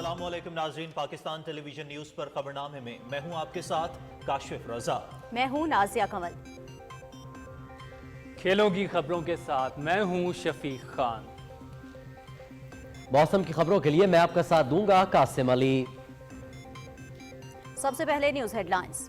अस्सलाम वालेकुम नाज़रीन, पाकिस्तान टेलीविजन न्यूज़ पर खबरनामे में मैं हूं आपके साथ काशिफ रजा। मैं हूं नाजिया कमल। खेलों की खबरों के साथ मैं हूं शफीक खान। मौसम की खबरों के लिए मैं आपका साथ दूंगा कासिम अली। सबसे पहले न्यूज़ हेडलाइंस।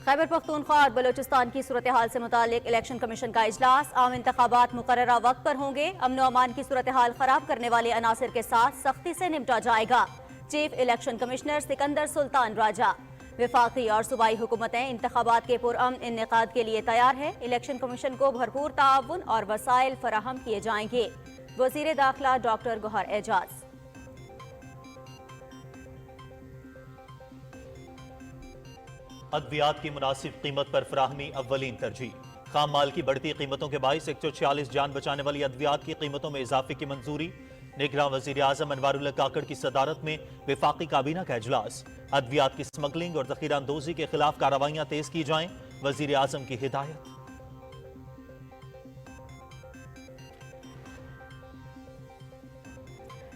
खैबर पख्तूनख्वा और बलोचिस्तान की सूरत हाल से मुतालिक इलेक्शन कमीशन का इजलास। आम इंतखाबात मुकर्ररा वक्त पर होंगे। अमन व अमान की सूरत हाल खराब करने वाले अनासिर के साथ सख्ती से निपटा जाएगा। Chief election commissioner Sikandar Sultan Raja. वफाकी और सूबाई हुकूमतें इंतखाबात के पुरअमन इन्नेकाद के लिए तैयार है। इलेक्शन कमीशन को भरपूर ताउन और वसाइल फराहम किए जाएंगे। वजीर दाखिला डॉक्टर गौहर एजाज। अद्वियात की मुनासिब कीमत पर फराहमी अव्वलीन तरजीह। खाम माल की बढ़ती कीमतों के बाइस 146 जान बचाने वाली अद्वियात की कीमतों में इजाफे की मंजूरी। निगरां वजीर आजम अनवारुल्लाह काकड़ की सदारत में वफाकी काबीना का इजलास। अद्वियात की स्मगलिंग और जखीरा अंदोजी के खिलाफ कार्रवाइयां तेज की जाएं, वजीर आजम की हिदायत।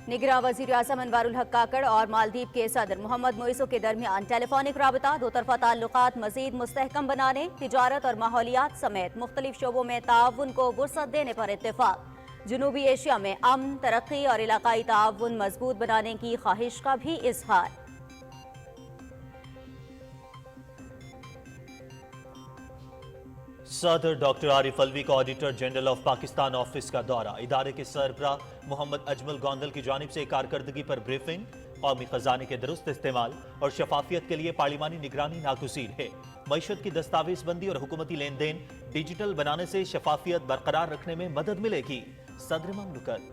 निगरां वजीर आजम अनवारुल हक काकड़ और मालदीव के सदर मोहम्मद मोइसो के दरमियान टेलीफोनिक राबता। दो तरफा ताल्लुकात मजीद मुस्तहकम बनाने, तिजारत और माहौलियात समेत मुख्तलिफ शोबों में ताउन को वुसअत देने पर इत्तेफाक। जनूबी एशिया में अमन, तरक्की और इलाकाई ताउन मजबूत बनाने की ख्वाहिश का भी इजहार। सदर डॉक्टर आरिफ अलवी का auditor general of Pakistan office का दौरा। इदारे के सरबराह मोहम्मद अजमल गोंदल की जानिब से कारकर्दगी पर ब्रीफिंग। कौमी खजाने के दुरुस्त इस्तेमाल और शफाफियत के लिए पार्लिमानी निगरानी नागुज़ीर है। मईशत की दस्तावेजबंदी और हुकूमती लेन देन डिजिटल बनाने से शफाफियत बरकरार रखने में मदद मिलेगी। सदर ममलकत।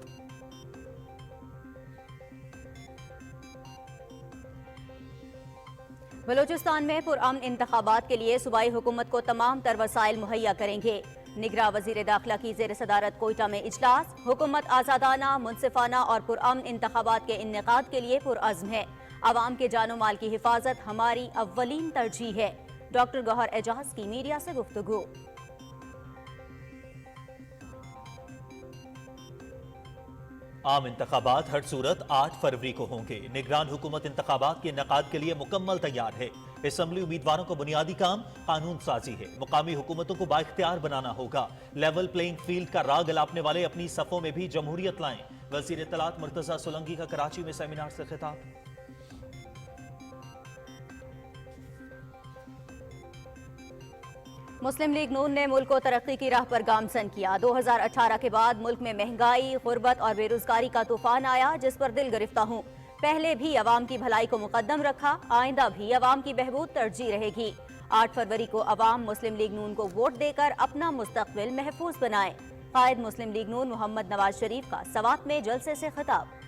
बलोचिस्तान में पुरअमन इंतखाबात के लिए सूबाई हुकूमत को तमाम तर वसाइल मुहैया करेंगे। निगरां वजीर दाखिला की ज़ेर सदारत कोयटा में इजलास। हुकूमत आज़ादाना, मुनसिफाना और पुरअमन इंतखाबात के इन्नेकाद के लिए पुरअज़्म है। आवाम के जानो माल की हिफाजत हमारी अव्वलीन तरजीह है। डॉक्टर गौहर एजाज की मीडिया से गुफ्तगू। आम इंतखाबात हर सूरत 8 फरवरी को होंगे। निगरान हुकूमत इंतखाबात के इनेकाद के लिए मुकम्मल तैयार है। असम्बली उम्मीदवारों को बुनियादी काम कानून साजी है। मुकामी हुकूमतों को बाइख्तियार बनाना होगा। लेवल प्लेइंग फील्ड का राग अलापने वाले अपनी सफ़ों में भी जमहूरियत लाएं। वज़ीर इत्तलात मुर्तज़ा सोलंकी का कराची में सेमिनार से खिताब। मुस्लिम लीग नून ने मुल्क को तरक्की की राह पर गामजन किया। 2018 के बाद मुल्क में महंगाई, गुर्बत और बेरोजगारी का तूफान आया, जिस पर दिल गिरफ्ता हूँ। पहले भी अवाम की भलाई को मुकद्दम रखा, आइंदा भी अवाम की बहबूद तरजीह रहेगी। 8 फरवरी को अवाम मुस्लिम लीग नून को वोट देकर अपना मुस्तकबिल महफूज बनाए। कायद मुस्लिम लीग नून मोहम्मद नवाज शरीफ का सवात में जलसे से खिताब।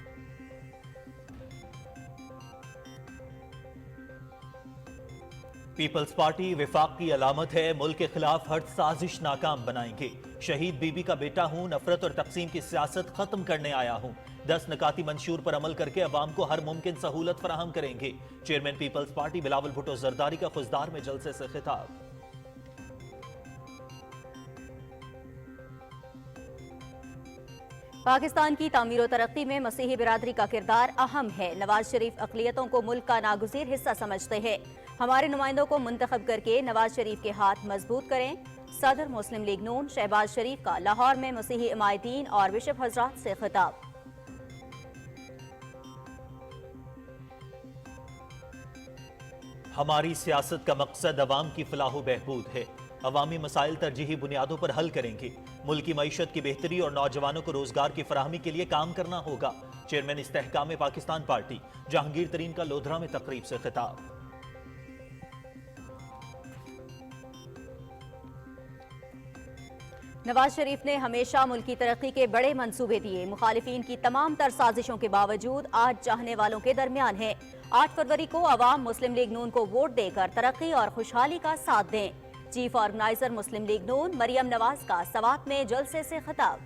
पीपल्स पार्टी विफाक की अलामत है। मुल्क के खिलाफ हर साजिश नाकाम बनाएंगे। शहीद बीबी का बेटा हूं, नफरत और तकसीम की सियासत खत्म करने आया हूं। 10 नकाती मंशूर पर अमल करके अवाम को हर मुमकिन सहूलत फराहम करेंगे। चेयरमैन पीपल्स पार्टी बिलावल भुट्टो जरदारी का खुशदार में जलसे से खिताब। पाकिस्तान की तामीर और तरक्की में मसीही बिरादरी का किरदार अहम है। नवाज शरीफ अक़लियतों को मुल्क का नागुज़ीर हिस्सा समझते हैं। हमारे नुमाइंदों को मुंतखब करके नवाज शरीफ के हाथ मजबूत करें। सदर मुस्लिम लीग नून शहबाज शरीफ का लाहौर में मसीही इमायतीन और बिशप हजरात से खिताब। हमारी सियासत का मकसद अवाम की फलाह बहबूद है। अवामी मसाइल तरजीही बुनियादों पर हल करेंगे। मुल्क की मईशत की बेहतरी और नौजवानों को रोजगार की फराहमी के लिए काम करना होगा। चेयरमैन इस्तेहकाम पाकिस्तान पार्टी जहांगीर तरीन का लोधरा में तकरीब से खिताब। नवाज शरीफ ने हमेशा मुल्क की तरक्की के बड़े मंसूबे दिए। मुखालिफिन की तमाम तर साजिशों के बावजूद आज चाहने वालों के दरमियान है। 8 फरवरी को अवाम मुस्लिम लीग नून को वोट देकर तरक्की और खुशहाली का साथ दें। चीफ ऑर्गेनाइजर मुस्लिम लीग नून मरियम नवाज का सवात में जलसे से खिताब।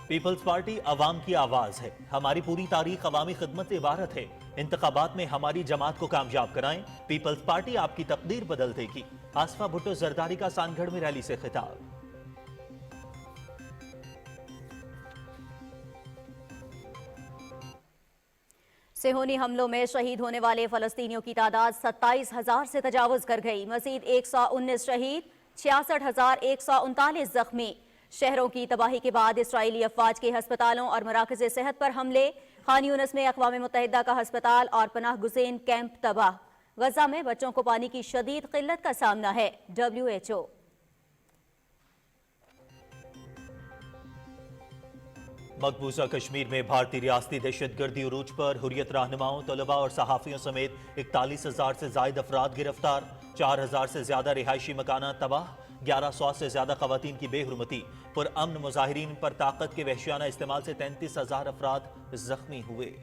पीपल्स पार्टी अवाम की आवाज है। हमारी पूरी तारीख अवामी खिदमत से इबारत है। इंतखाबात में हमारी जमात को कामयाब कराएं, पीपल्स पार्टी आपकी तकदीर बदल देगी। आसफा भुट्टो जरदारी का सानगढ़ में रैली से खिताब। सेहोनी हमलों में शहीद होने वाले फलस्तीनियों की तादाद 27,000 से तजावुज कर गई। मजीद 119 शहीद, 66,139 जख्मी। शहरों की तबाही के बाद इसराइली अफवाज के हस्पतालों और मराकज़ सेहत पर हमले। खान यूनिस में अक़वाम मुत्तहिदा का हस्पताल और पनाह गुज़ीन कैंप तबाह। गजा में बच्चों को पानी की शदीद किल्लत का सामना है। WHO। मकबूजा कश्मीर में भारतीय रियासती दहशतगर्दी उरूज पर हुर्रियत रहनुमाओं, तलबा और सहाफ़ियों समेत 41,000 से जायद अफराद गिरफ्तार। 4,000 से ज्यादा रिहायशी मकाना तबाह। 1100 से ज्यादा खवातीन की बेहुरमती। पुरअमन मुजाहिरीन पर ताकत के वहशियाना इस्तेमाल से 33,000 अफराद जख्मी हुए।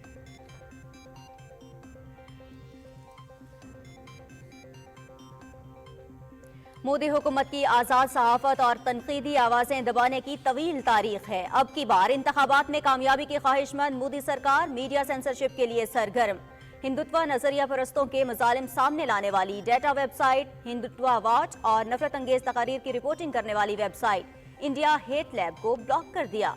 मोदी हुकूमत की आज़ाद सहाफत और तनकीदी आवाज़ें दबाने की तवील तारीख है। अब की बार इंतखाबात में कामयाबी की ख्वाहिशमंद मोदी सरकार मीडिया सेंसरशिप के लिए सरगर्म। हिंदुत्व नजरिया परस्तों के मजालिम सामने लाने वाली डेटा वेबसाइट हिंदुत्व वॉच और नफरत अंगेज तकारीर की रिपोर्टिंग करने वाली वेबसाइट इंडिया हेट लैब को ब्लॉक कर दिया।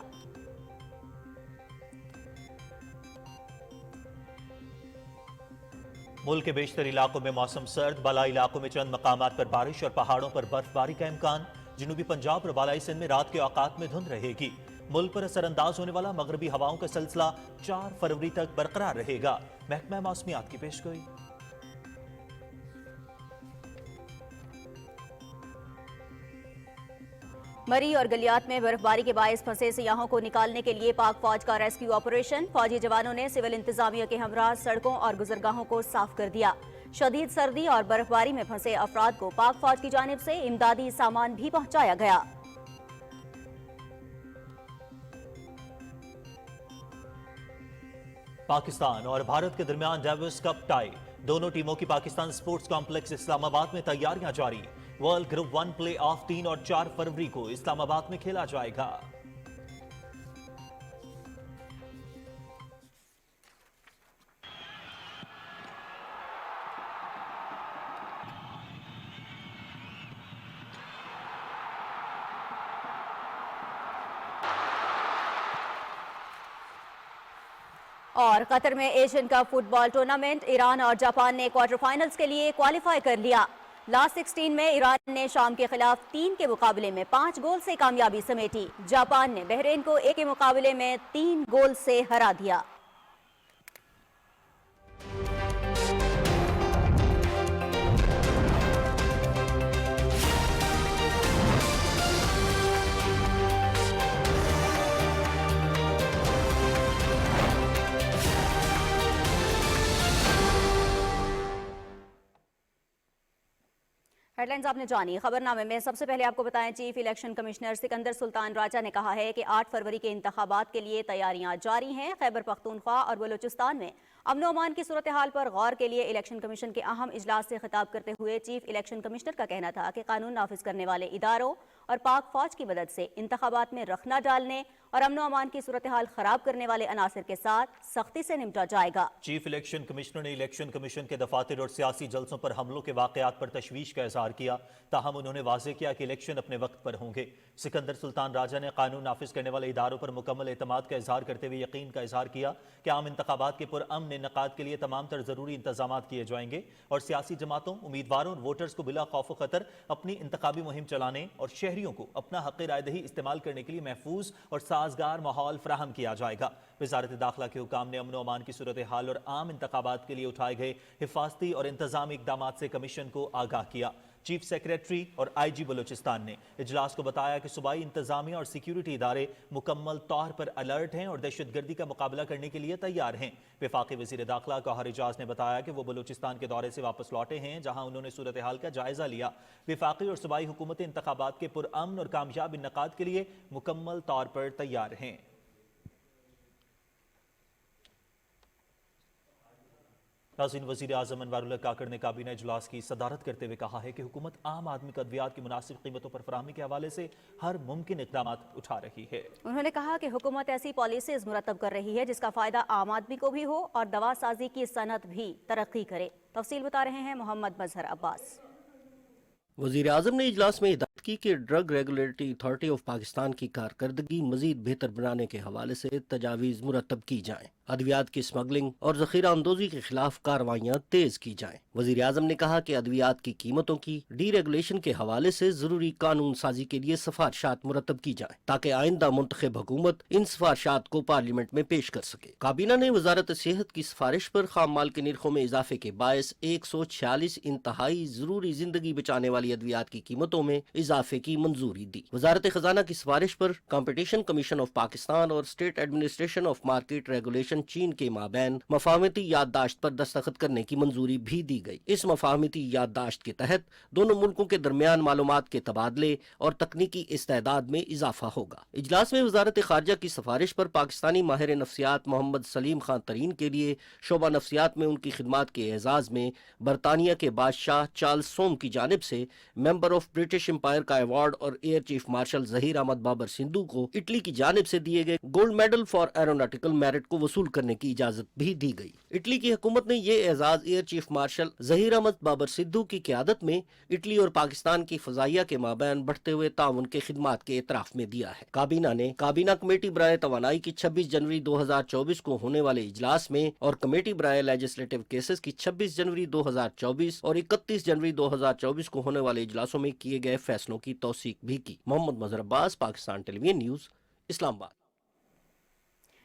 मुल्क के बेशतर इलाकों में मौसम सर्द, बालाई इलाकों में चंद मकामात पर बारिश और पहाड़ों पर बर्फबारी का इम्कान। जनूबी पंजाब और बालाई सिंध में रात के औकात में धुंध रहेगी। मुल्क पर असरअंदाज होने वाला मगरबी हवाओं का सिलसिला 4 फरवरी तक बरकरार रहेगा। महकमा मौसमियात की पेशगोई। मरी और गलियात में बर्फबारी के बायस फंसे सियाहों को निकालने के लिए पाक फौज का रेस्क्यू ऑपरेशन। फौजी जवानों ने सिविल इंतजामिया के हमरा सड़कों और गुजरगाहों को साफ कर दिया। शदीद सर्दी और बर्फबारी में फंसे अफराद को पाक फौज की जानिब से इमदादी सामान भी पहुंचाया गया। पाकिस्तान और भारत के दरमियान डेविस कप टाई। दोनों टीमों की पाकिस्तान स्पोर्ट्स कॉम्प्लेक्स इस्लामाबाद में तैयारियां जारी। वर्ल्ड ग्रुप 1 प्ले ऑफ 3 और 4 फरवरी को इस्लामाबाद में खेला जाएगा। और कतर में Asian cup football tournament Iran और जापान ने क्वार्टर फाइनल्स के लिए क्वालिफाई कर लिया। लास्ट 16 में ईरान ने शाम के खिलाफ 3 के मुकाबले में 5 गोल से कामयाबी समेटी। जापान ने बहरीन को 1 के मुकाबले में 3 गोल से हरा दिया। हेडलाइंस आपने जानी। खबरनामे में सबसे पहले आपको बताएं, chief election commissioner Sikandar Sultan Raja ने कहा है कि 8 फरवरी के इंतखाबात के लिए तैयारियां जारी हैं। खैबर पख्तूनख्वा और बलूचिस्तान में अमन अमान की सूरत हाल पर गौर के लिए इलेक्शन कमीशन के अहम इजलास से खिताब करते हुए चीफ इलेक्शन कमिश्नर का कहना था कि कानून नाफिज करने वाले इदारों और पाक फौज की मदद से इंतखाबात में रख न डालने और अमन अमान की सूरत हाल खराब करने वाले अनासर के साथ सख्ती से निपटा जाएगा। चीफ इलेक्शन कमिश्नर ने इलेक्शन कमीशन के दफातर और सियासी जलसों पर हमलों के वाकयात पर तशवीश का इजहार किया। ताहम उन्होंने वाज़ेह किया कि इलेक्शन अपने वक्त पर होंगे। सिकंदर सुल्तान राजा ने कानून नाफिज करने वाले इदारों पर मुकम्मल एतमाद का इजहार करते हुए यकीन का इजहार किया कि आम इंतखाबात के पुरअमन इनेकाद के लिए तमाम तर जरूरी इंतजाम किए जाएंगे और सियासी जमातों, उम्मीदवारों और वोटर्स को बिला खौफ खतर अपनी इंतखाबी मुहिम चलाने और शहरियों को अपना हक़ रायदही इस्तेमाल करने के लिए महफूज और साजगार माहौल फराहम किया जाएगा। वज़ारत दाखिला के हुकाम ने अमन अमान की सूरत हाल और आम इंतखाबात के लिए उठाए गए हिफाजती और इंतजामी इक़दाम से कमीशन को आगाह किया। चीफ सेक्रेटरी और IG बलूचिस्तान ने इजलास को बताया कि सूबाई इंतजामिया और सिक्योरिटी इदारे मुकम्मल तौर पर अलर्ट हैं और दहशतगर्दी का मुकाबला करने के लिए तैयार हैं। वफाकी वज़ीर दाखिला गौहर एजाज ने बताया कि वो बलूचिस्तान के दौरे से वापस लौटे हैं, जहां उन्होंने सूरत हाल का जायजा लिया। वफाकी और सूबाई हुकूमतें इंतखाबात के पुरअमन और कामयाब इनेकाद के लिए मुकम्मल तौर पर तैयार हैं। नाज़रीन, वज़ीर आज़म अनवारुल्लाह काकड़ ने काबीना इजलास की सदारत करते हुए कहा है कि हुकूमत आम आदमी को अद्वियात की मुनासिब कीमतों पर फराहमी के हवाले से हर मुमकिन इक़दाम उठा रही है। उन्होंने कहा कि हुकूमत ऐसी पॉलिसीज मुरतब कर रही है जिसका फायदा आम आदमी को भी हो और दवा साजी की सनत भी तरक्की करे। तफसील बता रहे हैं मोहम्मद मजहर अब्बास। वज़ीर आज़म ने इजलास में हिदायत की कि drug regulatory authority of Pakistan की कारकर्दगी मजीद बेहतर बनाने के हवाले से तजावीज़ मुरतब की जाएँ, अद्वियात की स्मगलिंग और ज़ख़ीरा अंदोज़ी के खिलाफ कार्रवाइयाँ तेज़ की जाएँ। वज़ीर आज़म ने कहा कि अद्वियात की कीमतों की डी रेगुलेशन के हवाले से ज़रूरी कानून साजी के लिए सिफारिशात मुरतब की जाएँ ताकि आइंदा मुंतखब हुकूमत इन सिफारिशात को पार्लियामेंट में पेश कर सके। काबीना ने वजारत सेहत की सिफारिश पर खाम माल के निर्खों में इजाफे के बायस 146 इंतहाई ज़रूरी जिंदगी बचाने वाली अद्वियात की कीमतों में इजाफे की मंजूरी दी। वजारत खजाना की सिफारिश पर कॉम्पिटिशन कमीशन ऑफ पाकिस्तान और state administration of market regulation चीन के माबैन मफाहमती याददाश्त पर दस्तखत करने की मंजूरी भी दी गई। इस मफाहमती याददाश्त के तहत दोनों मुल्कों के दरमियान मालूमात के तबादले और तकनीकी इस्तेदाद में इजाफा होगा। इजलास में वजारत खारजा की सिफारिश पर पाकिस्तानी माहिर नफ्सियात मोहम्मद सलीम खान तरीन के लिए शोबा नफ्सियात में उनकी खिदमात के एजाज में बरतानिया के बादशाह चार्ल्स सोम की जानिब से मेंबर ऑफ ब्रिटिश एम्पायर का अवार्ड और air chief marshal Zaheer Ahmed Babar Sidhu को इटली की जानिब से दिए गए gold medal for aeronautical merit को वसूल करने की इजाजत भी दी गई। इटली की हुकूमत ने ये एजाज air chief marshal Zaheer Ahmed Babar Sidhu की क़यादत में इटली और पाकिस्तान की फ़ज़ाइया के माबैन बढ़ते हुए ताउन के खिदमात के एतराफ़ में दिया है। काबीना ने काबीना कमेटी बराए तवानाई की 26 जनवरी 2024 को होने वाले इजलास में और कमेटी बराए लेजिस्लेटिव केसेस की 26 जनवरी 2024 और 31 जनवरी 2024 को होने वाले इजलासों में किए गए फैसलों की तौसीक भी की। मोहम्मद मजहर अब्बास, पाकिस्तान टेलीविजन न्यूज़, इस्लामाबाद।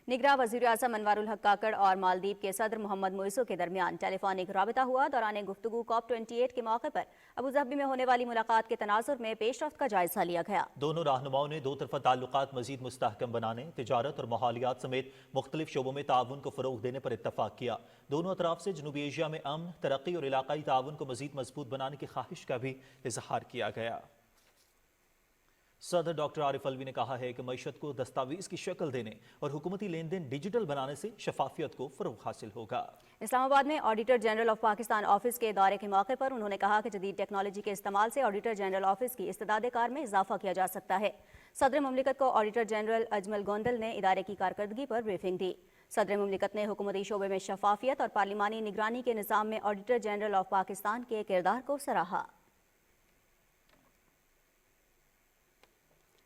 निगरां वज़ीर आज़म अनवारुल हक काकड़ और मालदीव के सदर मोहम्मद मोइसो के दरमियान टेलीफोनिक राबिता हुआ। दौरान गुफ्तगू COP28 के मौके पर अबू धाबी में होने वाली मुलाकात के तनाजुर में पेशरफ्त का जायजा लिया गया। दोनों रहनुमाओं ने दो तरफा ताल्लुकात मजीद मुस्तहकम बनाने, तिजारत और माहौलियात समेत मुख्तलिफ शोबों में ताउन को फ़रोग देने पर इत्तफाक किया। दोनों अतराफ से जनूबी एशिया में अमन, तरक्की और इलाकाई ताउन को मजीद मजबूत बनाने की ख्वाहिश का भी इजहार किया गया। सदर डॉक्टर आरिफ अलवी ने कहा है कि मईशत को दस्तावेज की शक्ल देने और हुकूमती लेन देन डिजिटल बनाने से शफाफियत को फरोग हासिल होगा। इस्लामाबाद में auditor general of Pakistan office के दौरे के मौके पर उन्होंने कहा कि जदीद टेक्नोलॉजी के इस्तेमाल से ऑडिटर जनरल ऑफिस की इस्तेदाद कार में इजाफा किया जा सकता है। सदर मुमलिकत को ऑडिटर जनरल अजमल गोंदल ने इदारे की कारकर्दगी पर ब्रीफिंग दी। सदर मुमलिकत ने हुकूमती शोबे में शफाफियत और पार्लिमानी निगरानी के निज़ाम में ऑडिटर जनरल ऑफ पाकिस्तान के किरदार को सराहा।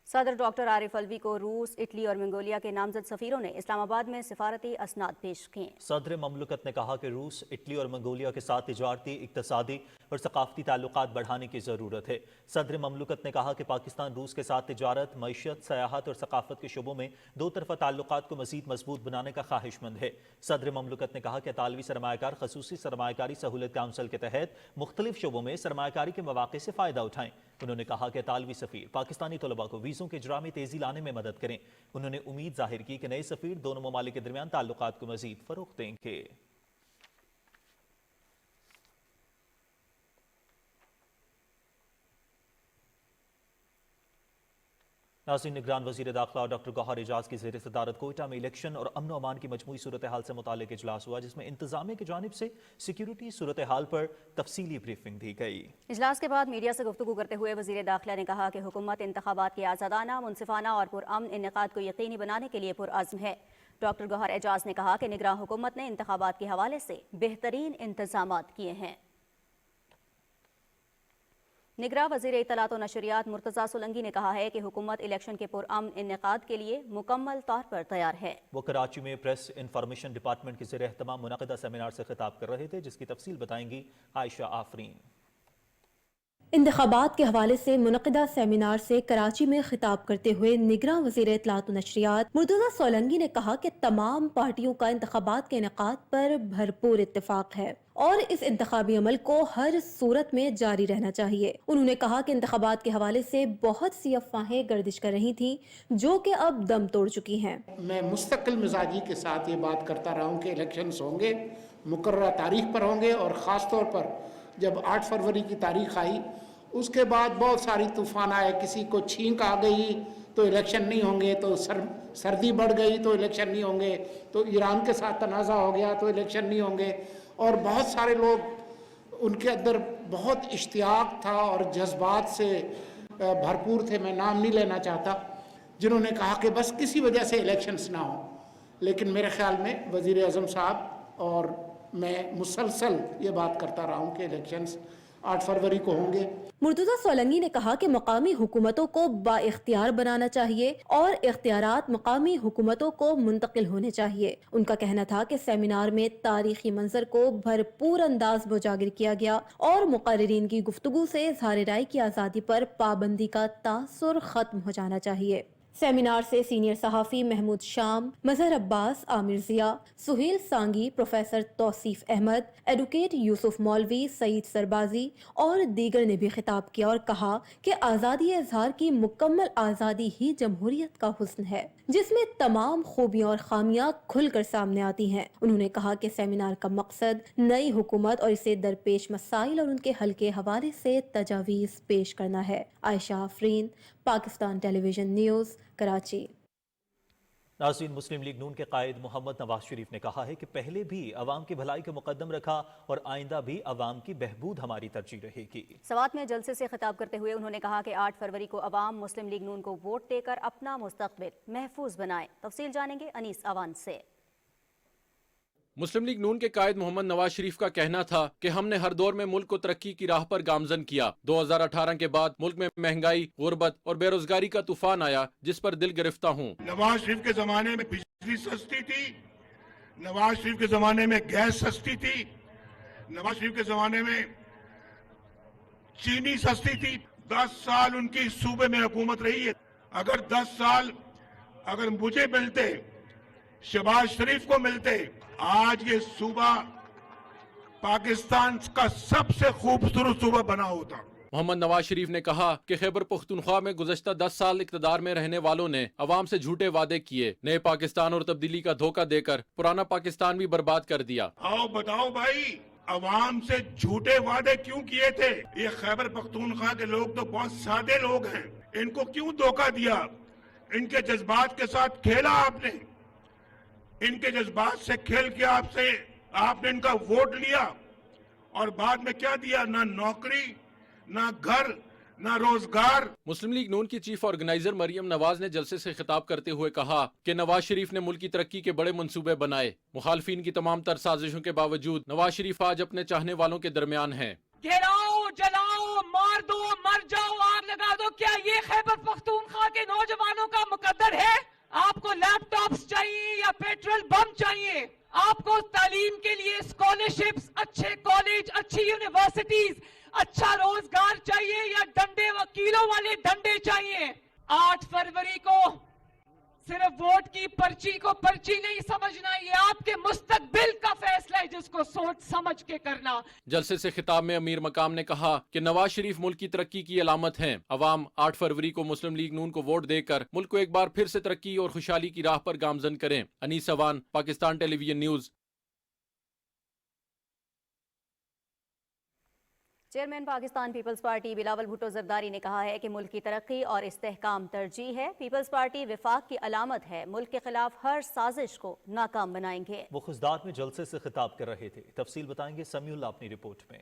सदर डॉक्टर आरिफ अलवी को रूस, इटली और मंगोलिया के नामजद सफीरों ने इस्लामाबाद में सिफारती असनाद पेश किए। सदर ममलकत ने कहा कि रूस, इटली और मंगोलिया के साथ तिजारती, इक्तसादी और सकाफती ताल्लुकात बढ़ाने की ज़रूरत है। सदर ममलकत ने कहा कि पाकिस्तान रूस के साथ तिजारत, मईशत, सयाहत और सकाफत के शोबों में दो तरफा ताल्लुकात को मजीद मजबूत बनाने का ख्वाहिशमंद है। सदर ममलकत ने कहा कि तालवी सरमायाकार खसूसी सरमायाकारी सहूलत काउंसिल के तहत मुख्तलिफ शोबों में सरमायाकारी के मौके से फ़ायदा उठाएं। उन्होंने कहा कि तालवी सफ़ीर पाकिस्तानी तलबा को वीज़ों के इजरा में तेज़ी लाने में मदद करें। उन्होंने उम्मीद जाहिर की कि नए सफ़ीर दोनों ममालिक के दरमियान ताल्लुकात को मजीद फ़रोग़ देंगे। नाज़रीन, निगरान वज़ीर दाखिला डॉक्टर गौहर एजाज की ज़ेर सदारत कोयटा में इलेक्शन और अमन अमान की मजमूई सूरत हाल से मुतालिक इजलास हुआ, जिसमें इंतजामिया की जानिब से सिक्योरिटी सूरत हाल पर तफसीली ब्रीफिंग दी गई। इजलास के बाद मीडिया से गुफ्तगू करते हुए वज़ीर दाखिला ने कहा कि हुकूमत इंतखाबात के आज़ादाना, मुनसिफाना और पुरअमन इनेकाद को यकीनी बनाने के लिए पुरअज़्म है। डॉक्टर गौहर एजाज ने कहा कि निगरान हुकूमत ने इंतखाबात के हवाले से बेहतरीन इंतजामात किए हैं। निगरां वज़ीर इत्तलात व नशरियात मुर्तज़ा सोलंकी ने कहा है कि हुकूमत इलेक्शन के पुरअमन इनेकाद के लिए मुकम्मल तौर पर तैयार है। वो कराची में प्रेस इंफॉर्मेशन डिपार्टमेंट के ज़ेर एहतमाम मुनक़दा सेमिनार से खिताब कर रहे थे, जिसकी तफसील बताएंगी आयशा आफरीन। इंतखाबात के हवाले से मुनक़दा सेमिनार से कराची में खिताब करते हुए निगरां वज़ीर इत्तलात व नशरियात मुर्तज़ा सोलंकी ने कहा कि तमाम पार्टियों का इंतखाबात के इनेकाद पर भरपूर इत्तेफाक है और इस इंतखाबी अमल को हर सूरत में जारी रहना चाहिए। उन्होंने कहा कि इंतखाबात के हवाले से बहुत सी अफवाहें गर्दिश कर रही थी जो कि अब दम तोड़ चुकी हैं। मैं मुस्तकिल मिजाजी के साथ ये बात करता रहा हूँ कि इलेक्शंस होंगे, मुकर्ररा तारीख पर होंगे, और ख़ास तौर पर जब 8 फरवरी की तारीख आई उसके बाद बहुत सारी तूफ़ान आए। किसी को छींक आ गई तो इलेक्शन नहीं होंगे, तो सर्दी बढ़ गई तो इलेक्शन नहीं होंगे, तो ईरान के साथ तनाज़ा हो गया तो इलेक्शन नहीं होंगे, اور بہت سارے لوگ ان کے اندر بہت اشتیاق تھا اور جذبات سے بھرپور تھے، میں نام نہیں لینا چاہتا، جنہوں نے کہا کہ بس کسی وجہ سے الیکشنز نہ ہوں. لیکن میرے خیال میں وزیر اعظم صاحب اور میں مسلسل یہ بات کرتا رہا ہوں کہ الیکشنز 8 فروری کو ہوں گے. مرتضی سولنگی نے کہا کہ مقامی حکومتوں کو با اختیار بنانا چاہیے اور اختیارات مقامی حکومتوں کو منتقل ہونے چاہیے. ان کا کہنا تھا کہ سیمینار میں تاریخی منظر کو بھرپور انداز میں اجاگر کیا گیا اور مقررین کی گفتگو سے اظہار رائے کی آزادی پر پابندی کا تاثر ختم ہو جانا چاہیے. سیمینار سے سینئر صحافی محمود شام، مظہر عباس، عامر ضیاء، سہیل سانگی، پروفیسر توصیف احمد، ایڈوکیٹ یوسف مولوی، سعید سربازی اور دیگر نے بھی خطاب کیا اور کہا کہ آزادی اظہار کی مکمل آزادی ہی جمہوریت کا حسن ہے، جس میں تمام خوبیاں اور خامیاں کھل کر سامنے آتی ہیں. انہوں نے کہا کہ سیمینار کا مقصد نئی حکومت اور اسے درپیش مسائل اور ان کے حل کے حوالے سے تجاویز پیش کرنا ہے. عائشہ آفرین، Pakistan television news, Karachi. ناظرین، مسلم لیگ نون کے قائد محمد نواز شریف نے کہا ہے کہ پہلے بھی عوام کی بھلائی کو مقدم رکھا اور آئندہ بھی عوام کی بہبود ہماری ترجیح رہے گی. سوات میں جلسے سے خطاب کرتے ہوئے انہوں نے کہا کہ 8 فروری کو عوام مسلم لیگ نون کو ووٹ دے کر اپنا مستقبل محفوظ بنائیں. تفصیل جانیں گے انیس اوان سے. مسلم لیگ نون کے قائد محمد نواز شریف کا کہنا تھا کہ ہم نے ہر دور میں ملک کو ترقی کی راہ پر گامزن کیا. 2018 کے بعد ملک میں مہنگائی، غربت اور بے روزگاری کا طوفان آیا جس پر دل گرفتہ ہوں. نواز شریف کے زمانے میں بجلی سستی تھی، نواز شریف کے زمانے میں گیس سستی تھی، نواز شریف کے زمانے میں چینی سستی تھی. 10 سال ان کی صوبے میں حکومت رہی ہے. اگر 10 سال اگر مجھے ملتے، شہباز شریف کو ملتے، آج یہ صوبہ پاکستان کا سب سے خوبصورت صوبہ بنا ہوتا. محمد نواز شریف نے کہا کہ خیبر پختونخوا میں گزشتہ 10 سال اقتدار میں رہنے والوں نے عوام سے جھوٹے وعدے کیے، نئے پاکستان اور تبدیلی کا دھوکہ دے کر پرانا پاکستان بھی برباد کر دیا. آؤ بتاؤ بھائی، عوام سے جھوٹے وعدے کیوں کیے تھے؟ یہ خیبر پختونخوا کے لوگ تو بہت سادے لوگ ہیں، ان کو کیوں دھوکہ دیا؟ ان کے جذبات کے ساتھ کھیلا آپ نے، ان کے جذبات سے کھیل کے آپ نے ان کا ووٹ لیا اور بعد میں کیا دیا؟ نہ نوکری، نہ گھر، نہ روزگار. مسلم لیگ نون کی چیف آرگنائزر مریم نواز نے جلسے سے خطاب کرتے ہوئے کہا کہ نواز شریف نے ملک کی ترقی کے بڑے منصوبے بنائے. مخالفین کی تمام تر سازشوں کے باوجود نواز شریف آج اپنے چاہنے والوں کے درمیان ہیں. گھیراؤ، جلاؤ، مار دو، مر جاؤ، آگ لگا دو، کیا یہ خیبر پختونخوا کے نوجوانوں کا مقدر ہے؟ آپ کو لیپ ٹاپس چاہیے یا پیٹرول بم چاہیے؟ آپ کو تعلیم کے لیے اسکالرشپس، اچھے کالج، اچھی یونیورسٹیز، اچھا روزگار چاہیے یا ڈنڈے وکیلوں والے ڈنڈے چاہیے؟ 8 فروری کو صرف ووٹ کی پرچی کو پرچی نہیں سمجھنا، یہ آپ کے مستقبل کا فیصلہ ہے جس کو سوچ سمجھ کے کرنا. جلسے سے خطاب میں امیر مقام نے کہا کہ نواز شریف ملک کی ترقی کی علامت ہیں. عوام 8 فروری کو مسلم لیگ نون کو ووٹ دے کر ملک کو ایک بار پھر سے ترقی اور خوشحالی کی راہ پر گامزن کریں. Anees Awan, Pakistan television news. Chairman Pakistan peoples party Bilawal Bhutto Zardari نے کہا ہے کہ ملک کی ترقی اور استحکام ترجیح ہے. پیپلز پارٹی وفاق کی علامت ہے، ملک کے خلاف ہر سازش کو ناکام بنائیں گے. وہ خزدار میں جلسے سے خطاب کر رہے تھے. تفصیل بتائیں گے سمیع اللہ اپنی رپورٹ میں.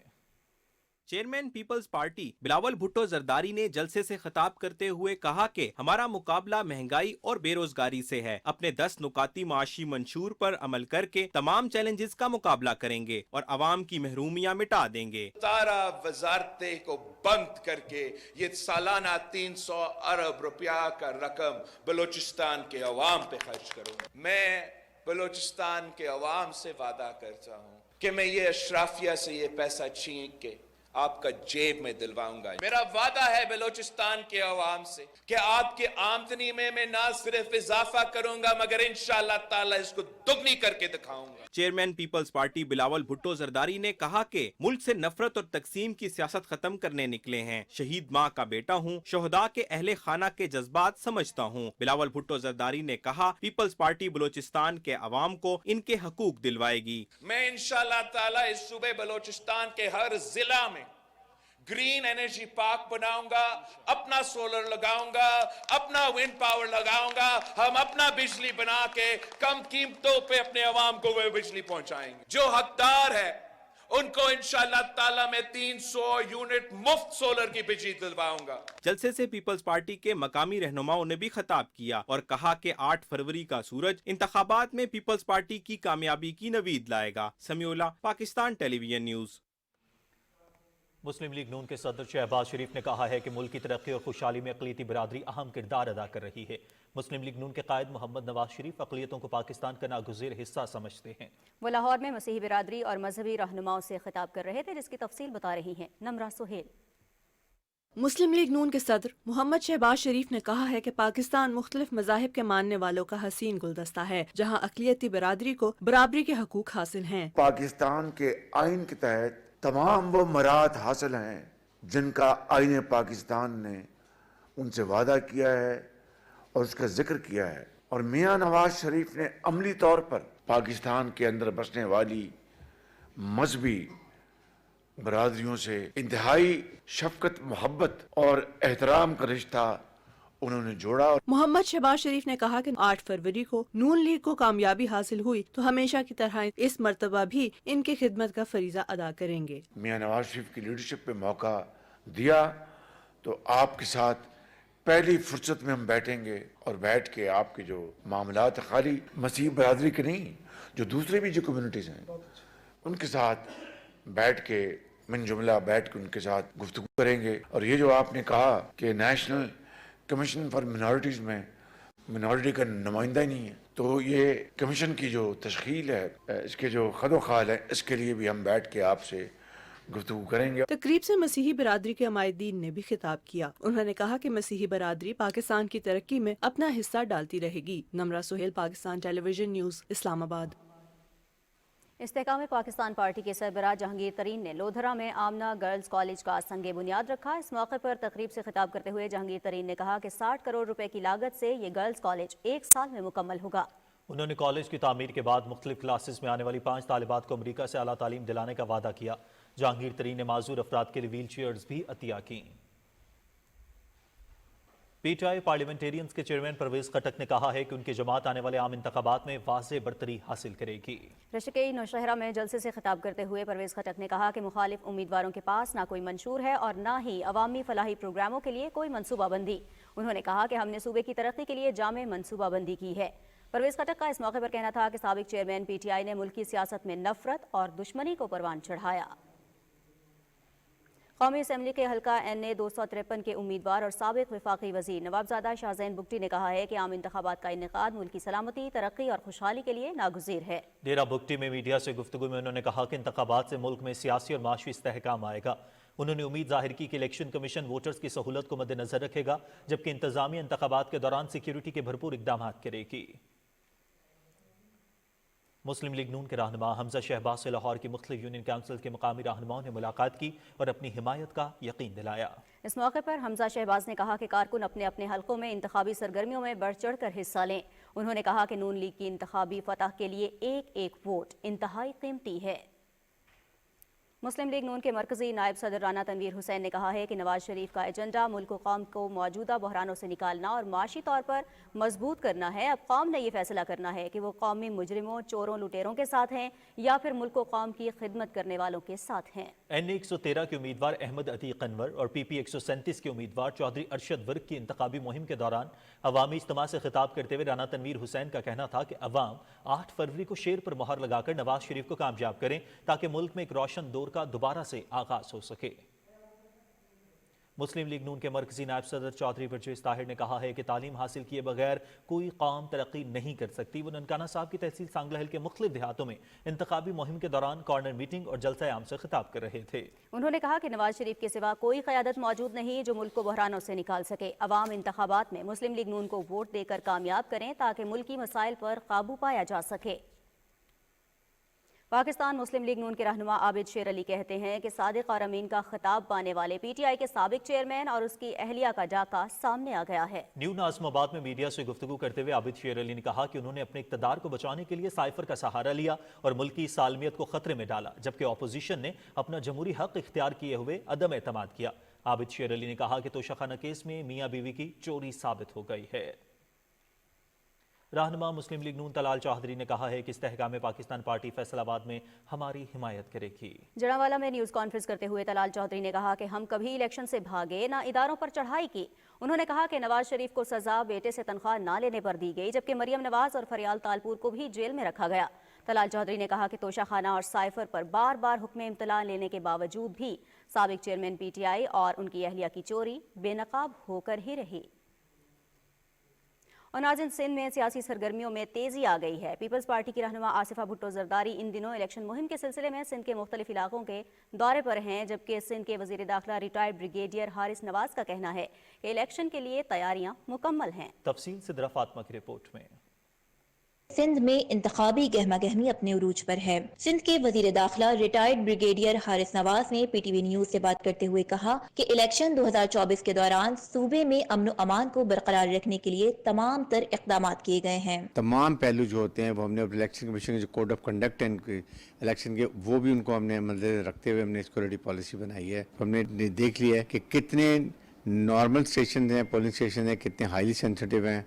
Chairman Peoples party Bilawal Bhutto Zardari نے جلسے سے خطاب کرتے ہوئے کہا کہ ہمارا مقابلہ مہنگائی اور بے روزگاری سے ہے. اپنے 10 نکاتی معاشی منشور پر عمل کر کے تمام چیلنجز کا مقابلہ کریں گے اور عوام کی محرومیاں مٹا دیں گے. سارا وزارتیں کو بند کر کے یہ سالانہ 300 ارب روپیہ کا رقم بلوچستان کے عوام پہ خرچ کروں. میں بلوچستان کے عوام سے وعدہ کرتا ہوں کہ میں یہ اشرافیہ سے یہ پیسہ چھین کے آپ کا جیب میں دلواؤں گا. میرا وعدہ ہے بلوچستان کے عوام سے کہ آپ کے آمدنی میں نہ صرف اضافہ کروں گا مگر انشاءاللہ تعالی اس کو دگنی کر کے دکھاؤں گا. Chairman Peoples party Bilawal Bhutto Zardari نے کہا کہ ملک سے نفرت اور تقسیم کی سیاست ختم کرنے نکلے ہیں. شہید ماں کا بیٹا ہوں، شہداء کے اہل خانہ کے جذبات سمجھتا ہوں. بلاول بھٹو زرداری نے کہا پیپلز پارٹی بلوچستان کے عوام کو ان کے حقوق دلوائے گی. میں انشاءاللہ تعالی اس صوبے بلوچستان کے ہر ضلع میں ग्रीन एनर्जी पार्क बनाऊंगा, अपना सोलर लगाऊंगा, अपना विंड पावर लगाऊंगा, हम अपना बिजली बना के कम कीमतों पे अपने अवाम को वो बिजली पहुंचाएंगे। जो हकदार है उनको इंशाअल्लाह ताला में 300 यूनिट मुफ्त सोलर की बिजली दिलवाऊंगा। जलसे से पीपल्स पार्टी के मकामी रहनुमाओं ने भी खिताब किया और कहा कि 8 फरवरी का सूरज इंतखाबात में पीपल्स पार्टी की कामयाबी की नवीद लाएगा। Samiullah, Pakistan television news. मुस्लिम लीग नून के सदर शहबाज शरीफ ने कहा है कि मुल्क की तरक्की और खुशहाली में अक़लियती बिरादरी अहम किरदार अदा कर रही है। मुस्लिम लीग नून के कायद मोहम्मद नवाज शरीफ अक़लियतों को पाकिस्तान का नागुज़ीर हिस्सा समझते हैं। वो लाहौर में मसीही बिरादरी और मजहबी रहनुमाओं से खिताब कर रहे थे, जिसकी तफसील बता रही हैं नमरा सुहेल। मुस्लिम लीग नून के सदर मोहम्मद शहबाज शरीफ ने कहा है कि पाकिस्तान मुख्तलिफ मज़ाहिब के मानने वालों का हसीन गुलदस्ता है, जहाँ अक़लियती बिरादरी को बराबरी के हकूक हासिल हैं। पाकिस्तान के आइन के तहत तमाम वो मराहत हासिल हैं जिनका आइन पाकिस्तान ने उनसे वादा किया है और उसका जिक्र किया है, और मियाँ नवाज शरीफ ने अमली तौर पर पाकिस्तान के अंदर बसने वाली मजहबी बरादरियों से इंतहाई शफकत, मोहब्बत और एहतराम का रिश्ता उन्होंने जोड़ा। मोहम्मद शहबाज शरीफ ने कहा कि 8 फरवरी को नून लीग को कामयाबी हासिल हुई तो हमेशा की तरह इस मर्तबा भी इनकी खिदमत का फरीजा अदा करेंगे। मियाँ नवाज शरीफ की लीडरशिप पे मौका दिया तो आपके साथ पहली फुर्सत में हम बैठेंगे और बैठ के आपके जो मामलात खाली मसीह बरादरी के नहीं, जो दूसरे भी जो कम्युनिटीज हैं उनके साथ बैठ के मिन जुमला बैठ के उनके साथ गुफ्तगू करेंगे। और ये जो आपने कहा कि नेशनल कमीशन फॉर मिनॉरिटीज में मिनॉरिटी का नुमाइंदा ही नहीं है, तो ये कमीशन की जो तश्कील है, इसके जो खदोखाल है, इसके लिए भी हम बैठ के आपसे गुफ्तगू करेंगे। तकरीब से मसीही बरादरी के अमायदीन ने भी खिताब किया। उन्होंने कहा कि मसीही बरादरी पाकिस्तान की तरक्की में अपना हिस्सा डालती रहेगी। Namra Sohail, Pakistan television news, Islamabad. Istehkam Pakistan party के सरबराह जहांगीर तरीन ने लोधरा में आमना गर्ल्स कॉलेज का संगे बुनियाद रखा। इस मौके पर तकरीब से खिताब करते हुए जहांगीर तरीन ने कहा कि 60 करोड़ रुपए की लागत से ये गर्ल्स कॉलेज 1 साल में मुकम्मल होगा। उन्होंने कॉलेज की तामीर के बाद मुख्तलिफ क्लासेस में आने वाली 5 तालिबात को अमरीका से आला तालीम दिलाने का वादा किया। जहांगीर तरीन ने माजूर अफराद के लिए व्हील चेयर्स भी अतिया की। पीटीआई पार्लियामेंटेरियंस के चेयरमैन परवेज खटक ने कहा है कि उनकी जमात आने वाले आम इंतखाबात में वाज़ेह बरतरी हासिल करेगी। रशिकई नौशहरा में जलसे से खिताब करते हुए परवेज खटक ने कहा कि मुखालिफ उम्मीदवारों के पास ना कोई मंशूर है और ना ही अवामी फलाही प्रोग्रामों के लिए कोई मनसूबाबंदी। उन्होंने कहा कि हमने सूबे की तरक्की के लिए जामे मनसूबाबंदी की है। परवेज खटक का इस मौके पर कहना था कि साबिक चेयरमैन पीटीआई ने मुल्क की सियासत में नफरत और दुश्मनी को परवान चढ़ाया। कौमी असम्बली के हल्का NA 253 के उम्मीदवार और साबिक वफाकी वजीर नवाबजादा शाहजैन बुगटी ने कहा है कि आम इंतखाबात का इनेकाद मुल्क की सलामती, तरक्की और खुशहाली के लिए नागुज़ीर है। डेरा बुगटी में मीडिया से गुफ्तगू में उन्होंने कहा कि इंतखाबात से मुल्क में सियासी और माशी इस्तेहकाम आएगा। उन्होंने उम्मीद जाहिर की कि इलेक्शन कमीशन वोटर्स की सहूलत को मद्देनजर रखेगा, जबकि इंतजामिया इंतखाबात के दौरान सिक्योरिटी के भरपूर इकदाम करेगी। मुस्लिम लीग नून के रहनुमा हमजा शहबाज से लाहौर की मुख्तलिफ यूनियन काउंसिल के मकामी रहनुमाओं ने मुलाकात की और अपनी हिमायत का यकीन दिलाया। इस मौके पर हमजा शहबाज ने कहा कि कारकुन अपने अपने हलकों में इंतखाबी सरगर्मियों में बढ़ चढ़ कर हिस्सा लें। उन्होंने कहा कि नून लीग की इंतखाबी फतह के लिए एक एक वोट इंतहाई कीमती है। मुस्लिम लीग नून के मरकजी नायब सदर राना तनवीर हुसैन ने कहा है कि नवाज शरीफ का एजेंडा मुल्क कौम को मौजूदा बहरानों से निकालना और माशी तौर पर मजबूत करना है। अब कौम ने यह फैसला करना है कि वो कौमी मुजरिमों, चोरों, लुटेरों के साथ हैं या फिर मुल्क कौम की खिदमत करने वालों के साथ हैं। NA 113 के उम्मीदवार अहमद अतीक अनवर और PP 137 के उम्मीदवार चौधरी अरशद वर्क की इंतखाबी मुहिम के दौरान अवामी इज्तिमा से खिताब करते हुए राना तनवीर हुसैन का कहना था कि अवाम 8 फरवरी को शेर पर मोहर लगाकर नवाज शरीफ को कामयाब करें ताकि मुल्क में एक रोशन दौर का दोबारा से आगाज हो सके। मुस्लिम लीग नून के मरकजी नायब सदर चौधरी परवेज ताहिर ने कहा है कि तालीम हासिल किए बगैर कोई कौम तरक्की नहीं कर सकती। वो ननकाना साहब की तहसील सांगलाहिल के मुख्तलिफ देहातों में इंतखाबी मुहिम के दौरान कॉर्नर मीटिंग और जलसा आम से खिताब कर रहे थे। उन्होंने कहा कि नवाज शरीफ के सिवा कोई क़यादत मौजूद नहीं जो मुल्क को बहरानों से निकाल सके। अवाम इंतखाबात में मुस्लिम लीग नून को वोट देकर कामयाब करें ताकि मुल्की मसाइल पर काबू पाया जा सके। पाकिस्तान मुस्लिम लीग नून के रहनुमा आबिद शेर अली कहते हैं कि सादिक और अमीन का खिताब पाने वाले पीटीआई के साबिक चेयरमैन और उसकी अहलिया का डाका सामने आ गया है। न्यू नाज़िमाबाद में मीडिया से गुफ्तगू करते हुए आबिद शेर अली ने कहा कि उन्होंने अपने इक़्तिदार को बचाने के लिए साइफर का सहारा लिया और मुल्क की सालमियत को खतरे में डाला, जबकि अपोजिशन ने अपना जमहूरी हक इख्तियार किए हुए अदम एतमाद किया। आबिद शेर अली ने कहा कि तोशाखाना केस में मियाँ बीवी की चोरी साबित हो गई है। रहनुमा मुस्लिम लीग नून तलाल चौधरी ने कहा है कि इस्तेहकाम पाकिस्तान पार्टी फैसलाबाद में हमारी हिमायत करेगी। जड़ावाला में न्यूज़ कॉन्फ्रेंस करते हुए तलाल चौधरी ने कहा कि हम कभी इलेक्शन से भागे ना इदारों पर चढ़ाई की। उन्होंने कहा कि नवाज शरीफ को सजा बेटे से तनख्वाह ना लेने पर दी गई, जबकि मरियम नवाज और फरियाल तालपुर को भी जेल में रखा गया। तलाल चौधरी ने कहा कि तोशाखाना और साइफर पर बार बार हुक्म इम्तला लेने के बावजूद भी साबिक चेयरमैन पीटीआई और उनकी अहलिया की चोरी बेनकाब होकर ही रही। और नाज़रीन, सिंध में सियासी सरगर्मियों में तेजी आ गई है। पीपल्स पार्टी की रहनुमा आसिफा भुट्टो जरदारी इन दिनों इलेक्शन मुहिम के सिलसिले में सिंध के मुख्तलिफ इलाकों के दौरे पर हैं, जबकि सिंध के वजीर दाखिला रिटायर्ड ब्रिगेडियर हारिस नवाज का कहना है कि इलेक्शन के लिए तैयारियां मुकम्मल हैं। तफसील सिद्रा फातिमा की रिपोर्ट में। सिंध में इंतखाबी गहमा गहमी अपने उरूज पर है। सिंध के वजीर दाखिला रिटायर्ड ब्रिगेडियर हारिस नवाज ने पीटीवी न्यूज से बात करते हुए कहा कि इलेक्शन 2024 के दौरान सूबे में अमन व अमान को बरकरार रखने के लिए तमाम तर इक़दाम किए गए हैं। तमाम पहलू जो होते हैं वो हमने इलेक्शन कमीशन के जो कोड ऑफ कंडक्ट है इलेक्शन के, वो भी उनको हमने मद्देनजर रखते हुए हमने सिक्योरिटी पॉलिसी बनाई है। हमने देख लिया है कि कितने नॉर्मल स्टेशन हैं, पोलिंग स्टेशन हैं, कितने हाईली सेंसिटिव हैं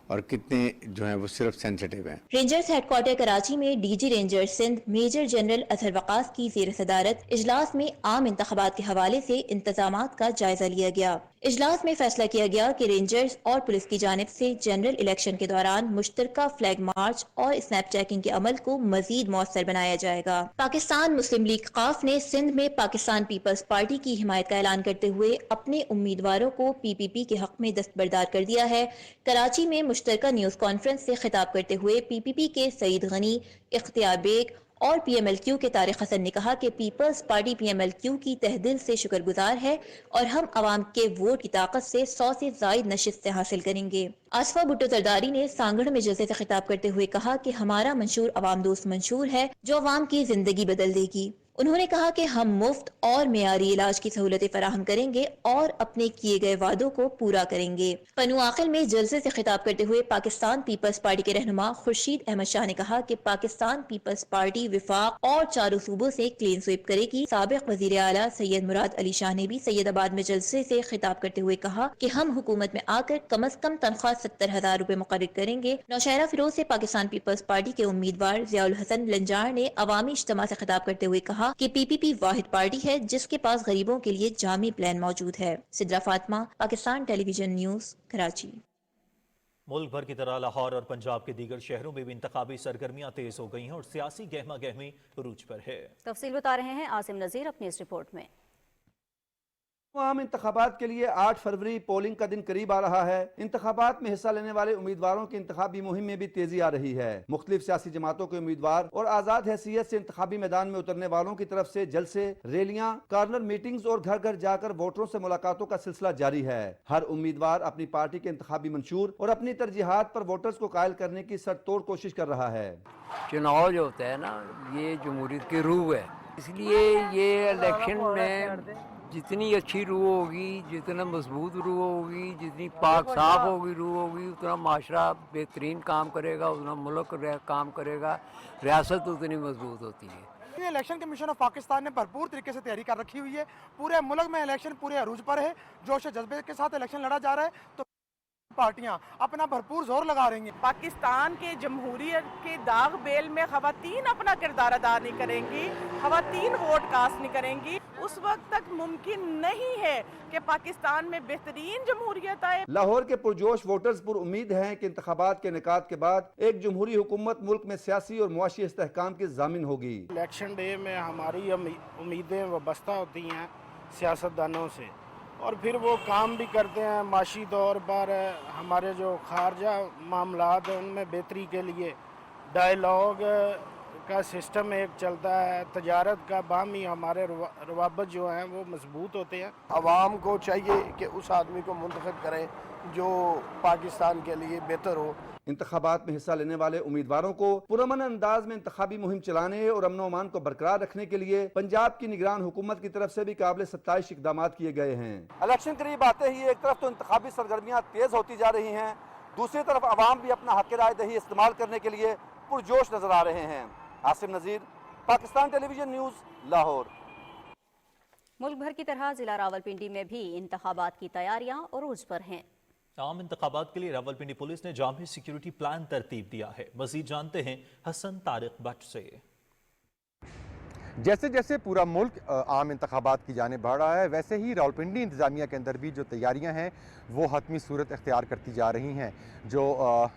और कितने जो है वो सिर्फ सेंसिटिव हैं। रेंजर्स हेडक्वार्टर कराची में DG rangers Sindh major general Azhar Waqas की ज़ेर सदारत इजलास में आम इंतखाबात के हवाले से इंतजामात का जायजा लिया गया। इजलास में फैसला किया गया कि रेंजर्स और पुलिस की जानिब से जनरल इलेक्शन के दौरान मुश्तरका फ्लैग मार्च और स्नैप चेकिंग के अमल को मजीद मौसर बनाया जाएगा। पाकिस्तान मुस्लिम लीग काफ ने सिंध में पाकिस्तान पीपल्स पार्टी की हिमायत का ऐलान करते हुए अपने उम्मीदवारों को PPP के हक में दस्तबरदार कर दिया है। कराची में मुश्तरका न्यूज कॉन्फ्रेंस से खिताब करते हुए PPP के सईद गनी, इख्तियार बेग और PMLQ के तारिक हसन ने कहा कि पीपल्स पार्टी PMLQ की तहदिल से शुक्रगुजार है और हम अवाम के वोट की ताकत से 100 से ज़ायद नशिस्तें हासिल करेंगे। आसिफा भुट्टो जरदारी ने सांगड़ में जलसे से खिताब करते हुए कहा कि हमारा मंशूर अवाम दोस्त मंशूर है जो अवाम की जिंदगी बदल देगी। उन्होंने कहा कि हम मुफ्त और मेयारी इलाज की सहूलतें फराहम करेंगे और अपने किए गए वादों को पूरा करेंगे। पनु आकिल में जलसे से खिताब करते हुए पाकिस्तान पीपल्स पार्टी के रहनुमा खुर्शीद अहमद शाह ने कहा कि पाकिस्तान पीपल्स पार्टी विफाक और चारों सूबों से क्लीन स्वीप करेगी। साबिक वजीर आला सैयद मुराद अली शाह ने भी सैयदाबाद में जलसे से खिताब करते हुए कहा कि हम हुकूमत में आकर कम अज कम तनख्वाह 70,000 रुपए मुकर्रर करेंगे। नौशहरा फिरोज से पाकिस्तान पीपल्स पार्टी के उम्मीदवार जियाउल हसन लंजार ने अवामी इज्तिमा से खिताब करते हुए कहा कि PPP वाहिद पार्टी है जिसके पास गरीबों के लिए जामी प्लान मौजूद है। Sidra Fatima, Pakistan television news, Karachi. मुल्क भर की तरह लाहौर और पंजाब के दीगर शहरों में भी इंतखाबी सरगर्मियां तेज हो गई हैं और सियासी गहमा गहमी उरूज पर है। तफसील बता रहे हैं आसिम नजीर अपनी इस रिपोर्ट में। आम इंतखाबात के लिए 8 फरवरी पोलिंग का दिन करीब आ रहा है। इंतखाबात में हिस्सा लेने वाले उम्मीदवारों की इंतखाबी मुहिम में भी तेजी आ रही है। मुख्तलिफ सियासी जमातों के उम्मीदवार और आजाद हैसियत से इंतखाबी मैदान में उतरने वालों की तरफ से जलसे, रैलियां, कॉर्नर मीटिंग्स और घर घर जाकर वोटरों से मुलाकातों का सिलसिला जारी है। हर उम्मीदवार अपनी पार्टी के इंतखाबी मंशूर और अपनी तरजीहात पर वोटर्स को कायल करने की सरतोड़ कोशिश कर रहा है। चुनाव जो होता है ना, ये जमहूरियत की रूह है, इसलिए ये इलेक्शन में जितनी अच्छी रूह होगी, जितना मजबूत रूह होगी, जितनी पाक साफ होगी रूह होगी, उतना माशरा बेहतरीन काम करेगा, उतना मुल्क काम करेगा, रियासत उतनी मजबूत होती है। इलेक्शन कमीशन ऑफ पाकिस्तान ने भरपूर तरीके से तैयारी कर रखी हुई है। पूरे मुल्क में इलेक्शन पूरे अरूज पर है, जोश जज्बे के साथ इलेक्शन लड़ा जा रहा है, तो पार्टियां अपना भरपूर जोर लगा रही हैं। पाकिस्तान के जमहूरियत के दाग बेल में खवातीन अपना किरदार अदा नहीं करेंगी, खवातीन वोट कास्ट नहीं करेंगी, उस वक्त तक मुमकिन नहीं है कि पाकिस्तान में बेहतरीन जमहूरियत आए। लाहौर के पुरजोश वोटर्स पर उम्मीद हैं कि इंतखाबात के इनेकाद के बाद एक जमहूरी हुकूमत मुल्क में सियासी और मुआशी इस्तेहकाम की जामिन होगी। इलेक्शन डे में हमारी उम्मीदें वाबस्ता होती हैं सियासतदानों से और फिर वो काम भी करते हैं। माशी तौर पर हमारे जो खारजा मामलात हैं उनमें बेहतरी के लिए डायलॉग का सिस्टम एक चलता है, तजारत का बामी हमारे रवाबत जो हैं वो मजबूत होते हैं। आवाम को चाहिए कि उस आदमी को मुंतखब करें जो पाकिस्तान के लिए बेहतर हो। इंतखाबात में हिस्सा लेने वाले उम्मीदवारों को पुरअमन अंदाज में इंतखाबी मुहिम चलाने और अमन अमान को बरकरार रखने के लिए पंजाब की निगरान हुकूमत की तरफ से भी काबिल 27 इकदाम किए गए हैं। इलेक्शन करीब आते ही एक तरफ तो इंतखाबी सरगर्मियाँ तेज होती जा रही हैं, दूसरी तरफ आवाम भी अपना हक राय दही इस्तेमाल करने के लिए पुरजोश नजर आ रहे हैं। आसिम नजीर, पाकिस्तान टेलीविजन न्यूज़, लाहौर। मुल्क भर की तरह जिला रावलपिंडी में भी इंतखाबात की तैयारियां उरूज पर हैं। आम इंतखाबात के लिए रावलपिंडी पुलिस ने जामी सिक्योरिटी प्लान तरतीब दिया है। मजीद जानते हैं हसन तारिक बट से। जैसे जैसे पूरा मुल्क आम इंतखाबात की जाने बढ़ रहा है, वैसे ही रावलपिंडी इंतजामिया के अंदर भी जो तैयारियां हैं वो हतमी सूरत इख्तियार करती जा रही हैं। जो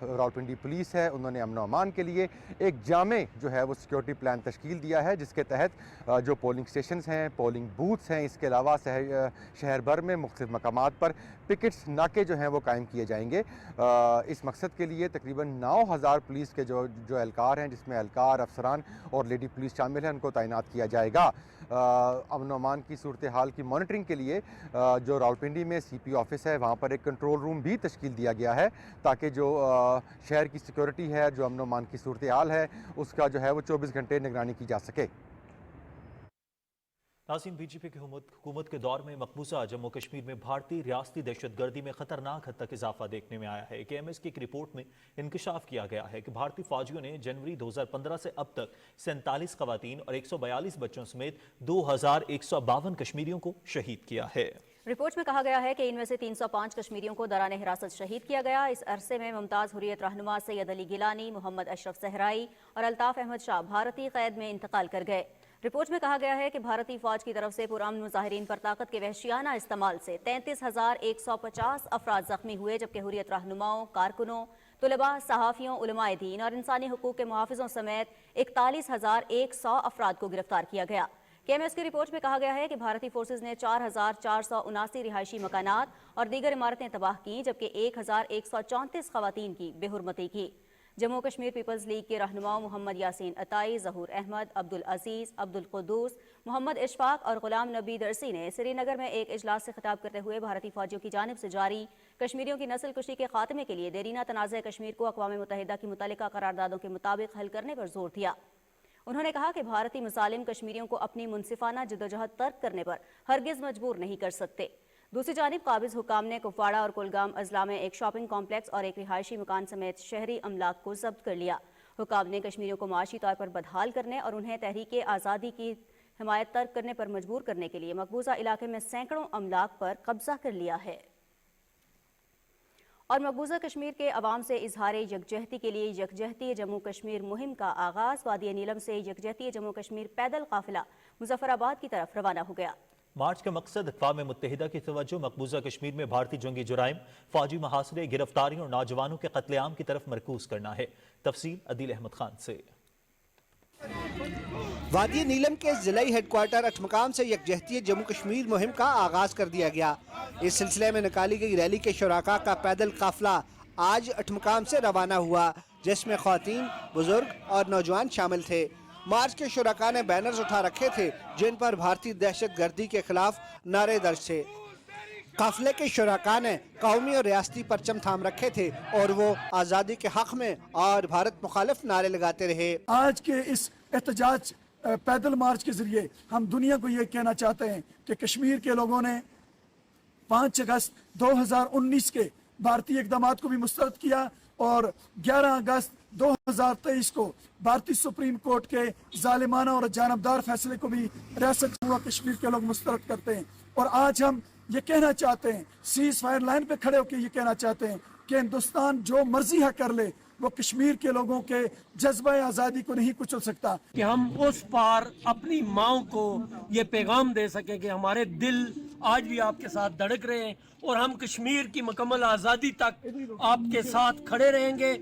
रावलपिंडी पुलिस है उन्होंने अमन अमान के लिए एक जामे जो है वो सिक्योरिटी प्लान तश्कील दिया है, जिसके तहत जो पोलिंग स्टेशंस हैं, पोलिंग बूथ्स हैं, इसके अलावा शहर भर में मुख्तलिफ मकामात पर पिकेट्स नाके जो हैं वो कायम किए जाएंगे। इस मकसद के लिए तकरीबन 9000 पुलिस के जो एहलकार हैं, जिसमें एहलकार, अफसरान और लेडी पुलिस शामिल हैं, उनको तैनात किया जाएगा। अमन अमान की सूरत हाल की मॉनिटरिंग के लिए जो रावलपिंडी में CP ऑफिस है वहाँ पर एक कंट्रोल रूम भी तश्कील दिया गया है, ताकि जो शहर की सिक्योरिटी है, जो अमन अमान की सूरत हाल है, उसका जो है वो 24 घंटे निगरानी की जा सके। नाज़रीन, बीजेपी की हुकूमत के दौर में मकबूजा जम्मू कश्मीर में भारतीय रियासती दहशतगर्दी में खतरनाक हद तक इजाफा देखने में आया है। KMS की एक रिपोर्ट में इंकशाफ किया गया है कि भारतीय फौजियों ने जनवरी 2015 से अब तक 47 खवातीन और 142 बच्चों समेत 2152 कश्मीरियों को शहीद किया है। रिपोर्ट में कहा गया है कि इनमें से 305 कश्मीरियों को दौरान हिरासत शहीद किया गया। इस अरसे में मुमताज़ हुर्रियत रहनुमा सैयद अली गिलानी, मोहम्मद अशरफ सहराई और अल्ताफ अहमद शाह भारतीय कैद में इंतकाल कर गए। रिपोर्ट में कहा गया है कि भारतीय फौज की तरफ से पुरअमन मुजाहिरीन पर ताकत के वहशियाना इस्तेमाल से 33,150 अफराद जख्मी हुए, जबकि हुर्रियत रहनुमाओं, कारकुनों, तुलबा, सहाफ़ियों, उलमाए दीन और इंसानी हुकूक के मुहाफ़िज़ों समेत 41,100 अफराद को गिरफ्तार किया गया। KMS की रिपोर्ट में कहा गया है कि भारतीय फोर्सेज ने 4,479 रिहायशी मकानात और दीगर इमारतें तबाह की, जबकि 1,134 खवातीन की बेहुरमती की। जम्मू कश्मीर पीपल्स लीग के रहनुमाओं मोहम्मद यासीन अताई, जहूर अहमद, अब्दुल अजीज, अब्दुल कुद्दूस, मोहम्मद इशफाक और गुलाम नबी दरसी ने श्रीनगर में एक इजलास से खिताब करते हुए भारतीय फौजियों की जानिब से जारी कश्मीरियों की नस्ल कुशी के खात्मे के लिए देरीना तनाज़ कश्मीर को अक़वाम मुत्तहिदा की मुतल्लिका करारदादों के मुताबिक हल करने पर जोर दिया। उन्होंने कहा कि भारतीय मुसालिम कश्मीरियों को अपनी मुनसिफाना जदोजहद तर्क करने पर हरगिज़ मजबूर नहीं कर सकते। दूसरी जानिब काबिज हुकाम ने कुपवाड़ा और कुलगाम अजला में एक शॉपिंग कॉम्प्लेक्स और एक रिहायशी मकान समेत शहरी अमलाक को जब्त कर लिया। हुकाम ने कश्मीरियों को माशी तौर पर बदहाल करने और उन्हें तहरीक आज़ादी की हिमायत तर्क करने पर मजबूर करने के लिए मकबूजा इलाके में सैकड़ों अमलाक पर कब्जा कर लिया है। और मकबूजा कश्मीर के अवाम से इजहार यकजहती के लिए यकजहती जम्मू कश्मीर मुहिम का आगाज। वादी नीलम से यकजहती जम्मू कश्मीर पैदल काफिला मुजफ्फराबाद की तरफ रवाना हो गया। मार्च का मकसद अक़वाम मुत्तहिदा की तवज्जो मकबूजा कश्मीर में भारतीय जंगी जुराइम, फौजी मुहासरे, गिरफ्तारियों और नौजवानों के कत्लेआम की तरफ मरकूज करना है। तफसील अदील अहमद खान से। वादी नीलम के जिलाई हेडक्वार्टर अठमकाम से यकजहती जम्मू कश्मीर मुहिम का आगाज कर दिया गया। इस सिलसिले में निकाली गई रैली के शुराका का पैदल काफिला आज अठमकाम से रवाना हुआ, जिसमें ख्वातीन, बुजुर्ग और नौजवान शामिल थे। मार्च के शुराका ने बैनर्स उठा रखे थे जिन पर भारतीय दहशत गर्दी के खिलाफ नारे दर्ज थे। काफिले के शुराका ने कौमी और रियासती परचम थाम रखे थे और वो आज़ादी के हक में और भारत मुखालिफ नारे लगाते रहे। आज के इस एहतजाज पैदल मार्च के जरिए हम दुनिया को ये कहना चाहते हैं कि कश्मीर के लोगों ने 5 अगस्त 2019 के भारतीय इकदामात को भी मुस्तरद किया और 11 अगस्त 2023 को भारतीय सुप्रीम कोर्ट के जालिमाना और जानबदार फैसले को भी रियासत जम्मू कश्मीर के लोग मुस्तरद करते हैं। और आज हम ये कहना चाहते हैं, सीज फायर लाइन पे खड़े होकर ये कहना चाहते हैं कि हिंदुस्तान जो मर्जी है कर ले, वो कश्मीर के लोगों के जज्बा आज़ादी को नहीं कुचल सकता। कि हम उस पार अपनी माओ को ये पैगाम दे सके कि हमारे दिल आज भी आपके साथ धड़क रहे हैं और हम कश्मीर की मुकम्मल आज़ादी तक आपके साथ खड़े रहेंगे।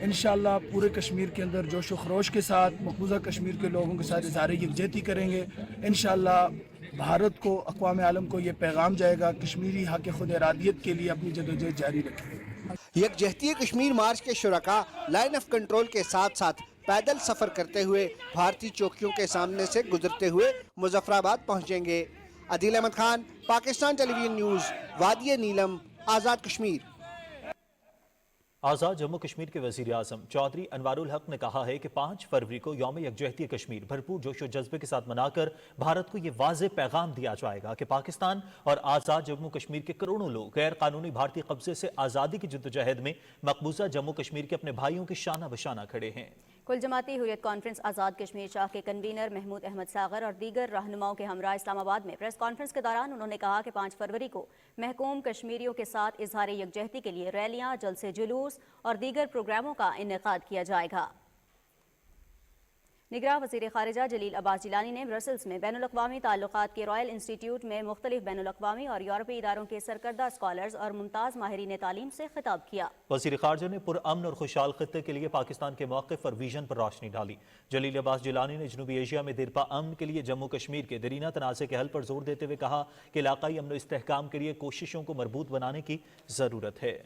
इंशाअल्लाह पूरे कश्मीर के अंदर जोश व खरोश के साथ मकबूजा कश्मीर के लोगों के साथ इज़हार यकजहती करेंगे। इंशाअल्लाह भारत को, अक़वाम आलम को ये पैगाम जाएगा, कश्मीरी हक़ खुद इरादियत के लिए अपनी जदोजहद जारी रखेंगे। यकजहती कश्मीर मार्च के शुराका लाइन ऑफ कंट्रोल के साथ साथ पैदल सफर करते हुए भारतीय चौकियों के सामने से गुजरते हुए मुजफ्फराबाद पहुंचेंगे। अदील अहमद खान, पाकिस्तान टेलीविजन न्यूज़, वादी नीलम, आज़ाद कश्मीर। आज़ाद जम्मू कश्मीर के वज़ीर आज़म चौधरी अनवारुल हक ने कहा है कि 5 फरवरी को यौम यकजहती कश्मीर भरपूर जोश व जज्बे के साथ मनाकर भारत को ये वाज़ेह पैगाम दिया जाएगा कि पाकिस्तान और आज़ाद जम्मू कश्मीर के करोड़ों लोग गैर कानूनी भारतीय कब्जे से आज़ादी की जद्दोजहद में मकबूजा जम्मू कश्मीर के अपने भाइयों के शाना बशाना खड़े हैं। कुल जमाती हुर्रियत कॉन्फ्रेंस आज़ाद कश्मीर शाह के कन्वीनर महमूद अहमद सागर और दीगर रहनुमाओं के हमरा इस्लामाबाद में प्रेस कॉन्फ्रेंस के दौरान उन्होंने कहा कि 5 फरवरी को महकूम कश्मीरियों के साथ इजहार यकजहती के लिए रैलियां, जलसे जुलूस और दीगर प्रोग्रामों का इनेकाद किया जाएगा। निगरां वज़ीर ख़ारिजा जलील अब्बास जिलानी ने ब्रसल्स में बैनुल-अक़वामी ताल्लुक़ात के रॉयल इंस्टीट्यूट में मुख्तलिफ बैनुल-अक़वामी और यूरोपीय इदारों के सरकर्दा स्कॉलर्स और मुमताज़ माहिरीन तालीम से खिताब किया। वज़ीर ख़ारिजा ने पुरअमन और खुशहाल खित्ते के लिए पाकिस्तान के मौक़िफ़ और विजन पर रोशनी डाली। जलील अब्बास जिलानी ने जनूबी एशिया में दिरपा अमन के लिए जम्मू कश्मीर के दरीना तनाज़े के हल पर जोर देते हुए कहा कि इलाक़ाई अमन व इस्तेहकाम के लिए कोशिशों को मरबूत बनाने की ज़रूरत है।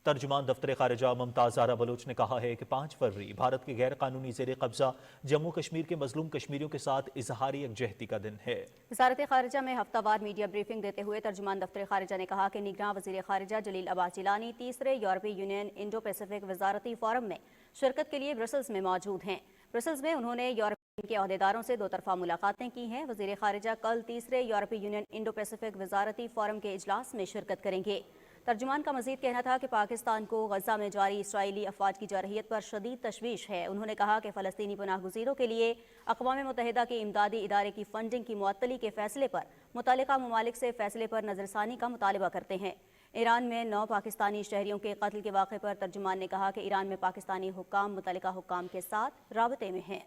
तर्जुमान दफ्तर खारिजा मुमताज़ ज़ारा बलोच ने कहा है कि 5 फरवरी भारत के गैर कानूनी ज़ेर कब्जा जम्मू कश्मीर के मजलूम कश्मीरियों के साथ इजहार यकजहती का दिन है। वज़ारत खारिजा में हफ्तावार मीडिया ब्रीफिंग देते हुए तर्जुमान दफ्तर खारिजा ने कहा कि निगरां वज़ीर खारिजा जलील अब्बास जिलानी 3रे यूरोपीय यूनियन इंडो पैसिफिक वज़ारती फोरम में शिरकत के लिए ब्रसल्स में मौजूद हैं। ब्रसल्स में उन्होंने यूरोपीय के अहदेदारों से 2 तरफ़ा मुलाकातें की हैं। वज़ीर खारिजा कल 3रे यूरोपीय यूनियन इंडो पैसिफिक वज़ारती फोरम के इजलास में शिरकत करेंगे। तर्जुमान का मज़ीद कहना था कि पाकिस्तान को गज़ा में जारी इसराइली अफवाज की जारहियत पर शदीद तशवीश है। उन्होंने कहा कि फ़लस्तीनी पनाह गुज़ीरों के लिए अक़वाम मुत्तहिदा के इमदादी इदारे की फ़ंडिंग की मुअत्तली के फ़ैसले पर मुतल्लिका ममालिक से फ़ैसले पर नज़रसानी का मुतालबा करते हैं। ईरान में 9 पाकिस्तानी शहरियों के कत्ल के वाक़े पर तर्जुमान ने कहा कि ईरान में पाकिस्तानी हुक्काम मुतल्लिका हुक्काम के साथ राबते में हैं।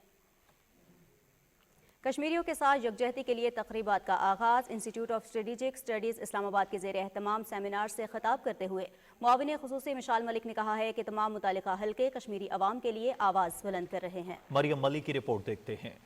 कश्मीरियों के साथ यकजहती के लिए तक़रीबात का आगाज़। Institute of strategic studies Islamabad के ज़ेर एहतमाम सेमिनार से खिताब करते हुए मुआविन ख़ुसूसी मिशाल मलिक ने कहा है कि तमाम मुतालिका हल्के कश्मीरी अवाम के लिए आवाज़ बुलंद कर रहे हैं। मरियम मलिक की रिपोर्ट देखते हैं।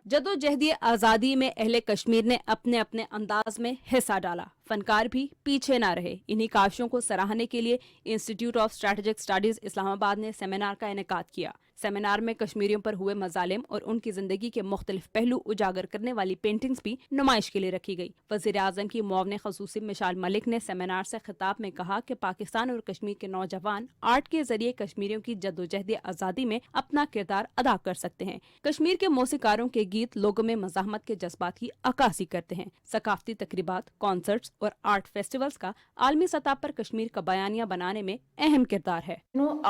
जदोजहदी आज़ादी में अहले कश्मीर ने अपने अपने अंदाज में हिस्सा डाला। फनकार भी पीछे ना रहे। इन्हीं काविशों को सराहने के लिए institute of strategic studies Islamabad ने सेमिनार का इनेकाद किया। सेमिनार में कश्मीरियों पर हुए मजालिम और उनकी जिंदगी के मुख्तलिफ पहलू उजागर करने वाली पेंटिंग्स भी नुमाइश के लिए रखी गई। वज़ीर आज़म की मुआविन ख़ुसूसी मिशाल मलिक ने सेमिनार से खिताब में कहा कि पाकिस्तान और कश्मीर के नौजवान आर्ट के जरिए कश्मीरियों की जद्दोजहद आज़ादी में अपना किरदार अदा कर सकते हैं। कश्मीर के मौसीकारों के गीत लोगों में मज़ाहमत के जज्बात की अक्कासी करते हैं। सकाफती तकरीबात, कॉन्सर्ट्स और आर्ट फेस्टिवल्स का आलमी सतह पर कश्मीर का बयानिया बनाने में अहम किरदार है।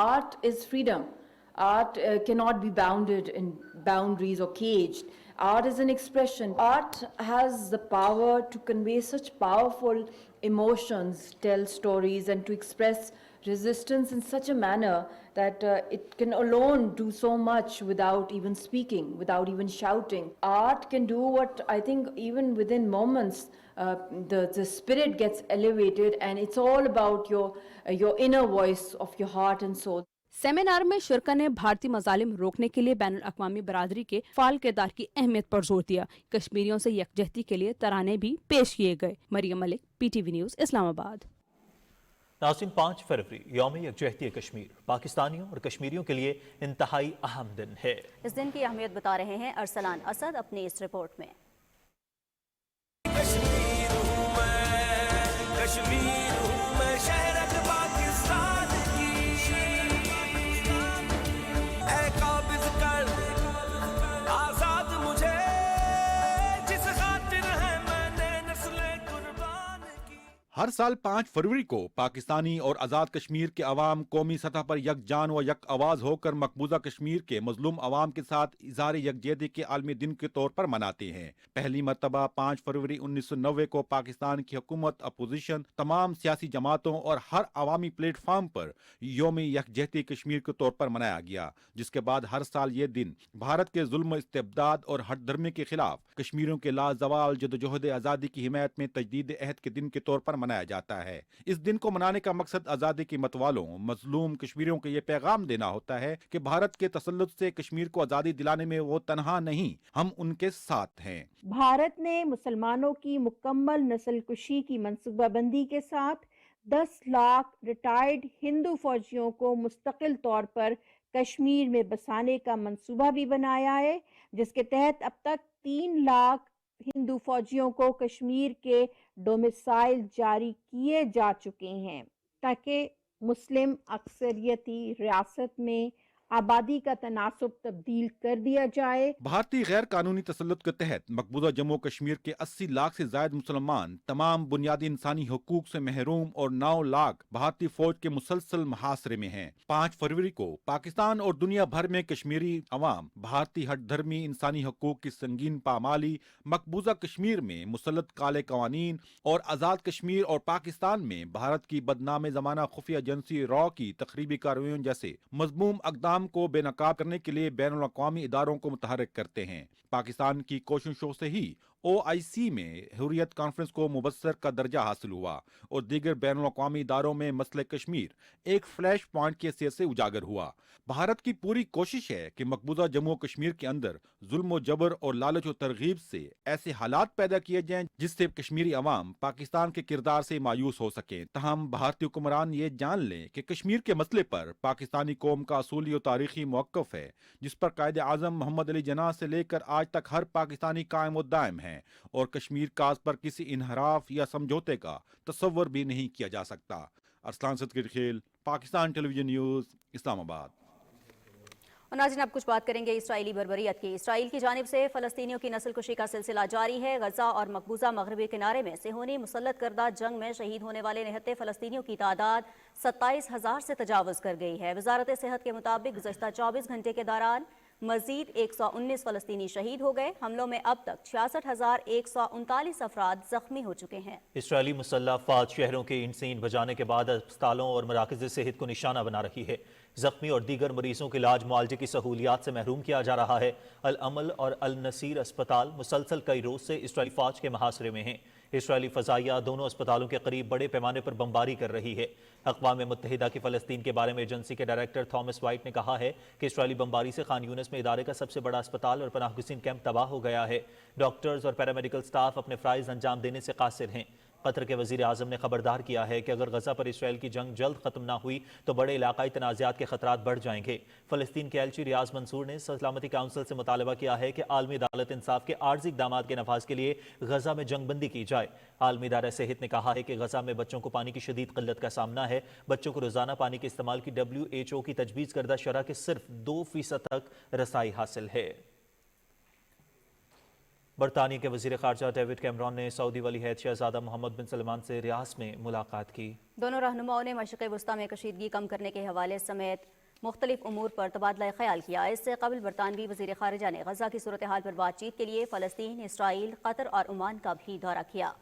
Art is freedom. Art cannot be bounded in boundaries or caged. Art is an expression. Art has the power to convey such powerful emotions, tell stories, and to express resistance in such a manner that it can alone do so much without even speaking, without even shouting. Art can do what I think even within moments the spirit gets elevated, and it's all about your inner voice of your heart and soul. Seminar में शिरका ने भारतीय मजालिम रोकने के लिए बैनुल अक़वामी बरादरी के फाल किरदार की अहमियत पर जोर दिया। कश्मीरियों से यकजहती के लिए तराने भी पेश किए गए। Maryam Malik, PTV news, Islamabad. नाज़रीन, 5 फरवरी यौम यकजहती कश्मीर पाकिस्तानियों और कश्मीरियों के लिए इंतहाई अहम दिन है। इस दिन की अहमियत बता रहे हैं अरसलान असद अपनी इस रिपोर्ट में। हर साल 5 फरवरी को पाकिस्तानी और आज़ाद कश्मीर के अवाम कौमी सतह पर यकजान व यक आवाज़ होकर मकबूजा कश्मीर के मजलूम अवाम के साथ इज़हार यकजहती के आलमी दिन के तौर पर मनाते हैं। पहली मरतबा 5 फरवरी 1990 को पाकिस्तान की हुकूमत, अपोजिशन, तमाम सियासी जमातों और हर अवामी प्लेटफार्म पर यौम यकजहती कश्मीर के तौर पर मनाया गया, जिसके बाद हर साल ये दिन भारत के जुल्म, इस्तेबदाद और हट धर्मी के खिलाफ कश्मीरियों के लाजवाल जदोजहद आज़ादी की हिमायत में तजदीद अहद के दिन के तौर पर मनाया जाता है। इस दिन को मनाने का मकसद आज़ादी के मतवालों, मजलूम कश्मीरियों को ये पैगाम देना होता है कि भारत के तसल्लुत से कश्मीर को आज़ादी दिलाने में वो तनहा नहीं, हम उनके साथ हैं। भारत ने मुसलमानों की मुकम्मल नस्ल कुशी की मंसूबाबंदी के साथ 10 लाख रिटायर्ड हिंदू फौजियों को मुस्तकिल तौर पर कश्मीर में बसाने का मंसूबा भी बनाया है, जिसके तहत अब तक 3 लाख हिंदू फौजियों को कश्मीर के डोमिसाइल जारी किए जा चुके हैं ताकि मुस्लिम अक्सरियती रियासत में आबादी का तनासुब तब्दील कर दिया जाए। भारतीय गैर कानूनी तसल्लुत के तहत मकबूजा जम्मू कश्मीर के 80 लाख से जायद मुसलमान तमाम बुनियादी इंसानी हुकूक से महरूम और 9 लाख भारतीय फौज के मुसलसल मुहासरे में हैं। 5 फरवरी को पाकिस्तान और दुनिया भर में कश्मीरी अवाम भारतीय हठधर्मी इंसानी हुकूक की संगीन पामाली, मकबूजा कश्मीर में मुसल्लत काले कवानीन और आज़ाद कश्मीर और पाकिस्तान में भारत की बदनाम ज़माना खुफिया एजेंसी रॉ की तखरीबी कार्रवाइयों जैसे मज़मूम अक़दाम को बेनकाब करने के लिए बैनुल अक़वामी इदारों को मुतहर्रिक करते हैं। पाकिस्तान की कोशिशों से ही OIC में हुर्रियत कॉन्फ्रेंस को मुबस्सर का दर्जा हासिल हुआ और दीगर बैनुल अक़वामी इदारों में मसले कश्मीर एक फ्लैश पॉइंट की हैसियत से उजागर हुआ। भारत की पूरी कोशिश है कि मकबूजा जम्मू कश्मीर के अंदर जुल्म व जबर और लालच और तरगीब से ऐसे हालात पैदा किए जाएं जिससे कश्मीरी अवाम पाकिस्तान के किरदार से मायूस हो सकें। तहम भारतीय हुक्मरान ये जान लें कि कश्मीर के मसले पर पाकिस्तानी कौम का असूली और तारीखी मौक़िफ़ है, जिस पर कायद आज़म मोहम्मद अली जिन्ना से लेकर आज तक हर पाकिस्तानी कायम व दायम है और कश्मीर काज पर किसी इनहराफ या समझौते का तसव्वुर भी नहीं किया जा सकता। अरसलान सदकी खेल, पाकिस्तान टेलीविजन न्यूज़, इस्लामाबाद। और नाज़रीन, अब कुछ बात करेंगे इसराइली बर्बरियत की। इसराइल की जानिब से फ़लस्तीनियों की नस्लकुशी का सिलसिला जारी है। गजा और मकबूजा मगरबी किनारे में सेहूनी मुसल्लत करदा जंग में शहीद होने वाले 69 फ़लस्तीनियों की तादाद 27,000 से तजावज़ कर गई है। वजारत सेहत के मुताबिक गुज़श्ता 24 घंटे के दौरान मजीद 119 फ़लस्तीनी शहीद हो गए। हमलों में अब तक 66,139 अफराद जख्मी हो चुके हैं। इसराइली मुसल्लह अफ़वाज शहरों के ईंट से ईंट बजाने के बाद अस्पतालों और मराकज़ सेहत को निशाना बना रही है। जख्मी और दीगर मरीजों के इलाज मुआलजे की सहूलियात से महरूम किया जा रहा है। अल अमल और अल नसीर अस्पताल मुसलसल कई रोज से इसराइली फ़ौज के मुहासरे में हैं। इसराइली फ़ज़ाइया दोनों अस्पतालों के करीब बड़े पैमाने पर बमबारी कर रही है। अक़वाम मुत्तहिदा की फ़लस्तीन के बारे में एजेंसी के डायरेक्टर थॉमस वाइट ने कहा है कि इसराइली बमबारी से खान यूनिस में इदारे का सबसे बड़ा अस्पताल और पनाह गुज़ीन कैंप तबाह हो गया है। डॉक्टर्स और पैरामेडिकल स्टाफ अपने फ़राइज़ अंजाम देने से कासिर हैं। कतर के वज़ीर आज़म ने खबरदार किया है कि अगर गजा पर इसराइल की जंग जल्द ख़त्म ना हुई तो बड़े इलाकाई तनाज़ात के खतरात बढ़ जाएंगे। फ़लस्तीन के एलची रियाज मंसूर ने सलामती काउंसिल से मुतालबा किया है कि आलमी अदालत इंसाफ के आर्जी इक़दामात के नफाज के लिए गजा में जंग बंदी की जाए। आलमी इदारा सेहत ने कहा है कि गजा में बच्चों को पानी की शदीद क़िल्लत का सामना है। बच्चों को रोज़ाना पानी के इस्तेमाल की WHO की तजवीज़ करदा शरह के सिर्फ 2% तक रसाई हासिल है। बरतानिया के वज़ीर ख़ारजा डेविड कैमरॉन ने सऊदी वली हैत शहज़ादा मोहम्मद बिन सलमान से रियास में मुलाकात की। दोनों रहनुमाओं ने मशरिक़ वस्ता में कशीदगी कम करने के हवाले समेत मुख्तलिफ उमूर पर तबादला ख्याल किया। इससे कबल बरतानवी वज़ीर ख़ारिजा ने गजा की सूरत हाल पर बातचीत के लिए फ़लस्तीन, इसराइल, कतर और ओमान का भी दौरा किया।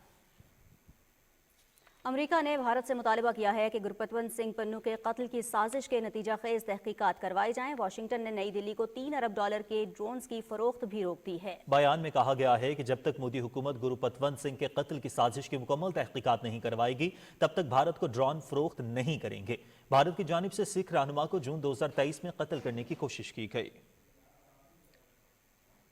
अमेरिका ने भारत से मुतालबा किया है कि गुरपतवंत सिंह पन्नू के कत्ल की साजिश के नतीजा खेज तहकीकात करवाई जाएं। वाशिंगटन ने नई दिल्ली को $3 अरब के ड्रोन्स की फरोख्त भी रोक दी है। बयान में कहा गया है कि जब तक मोदी हुकूमत गुरपतवंत सिंह के कत्ल की साजिश की मुकम्मल तहकीकात नहीं करवाएगी तब तक भारत को ड्रोन फरोख्त नहीं करेंगे। भारत की जानिब से सिख रहनुमा को जून 2023 में कत्ल करने की कोशिश की गई।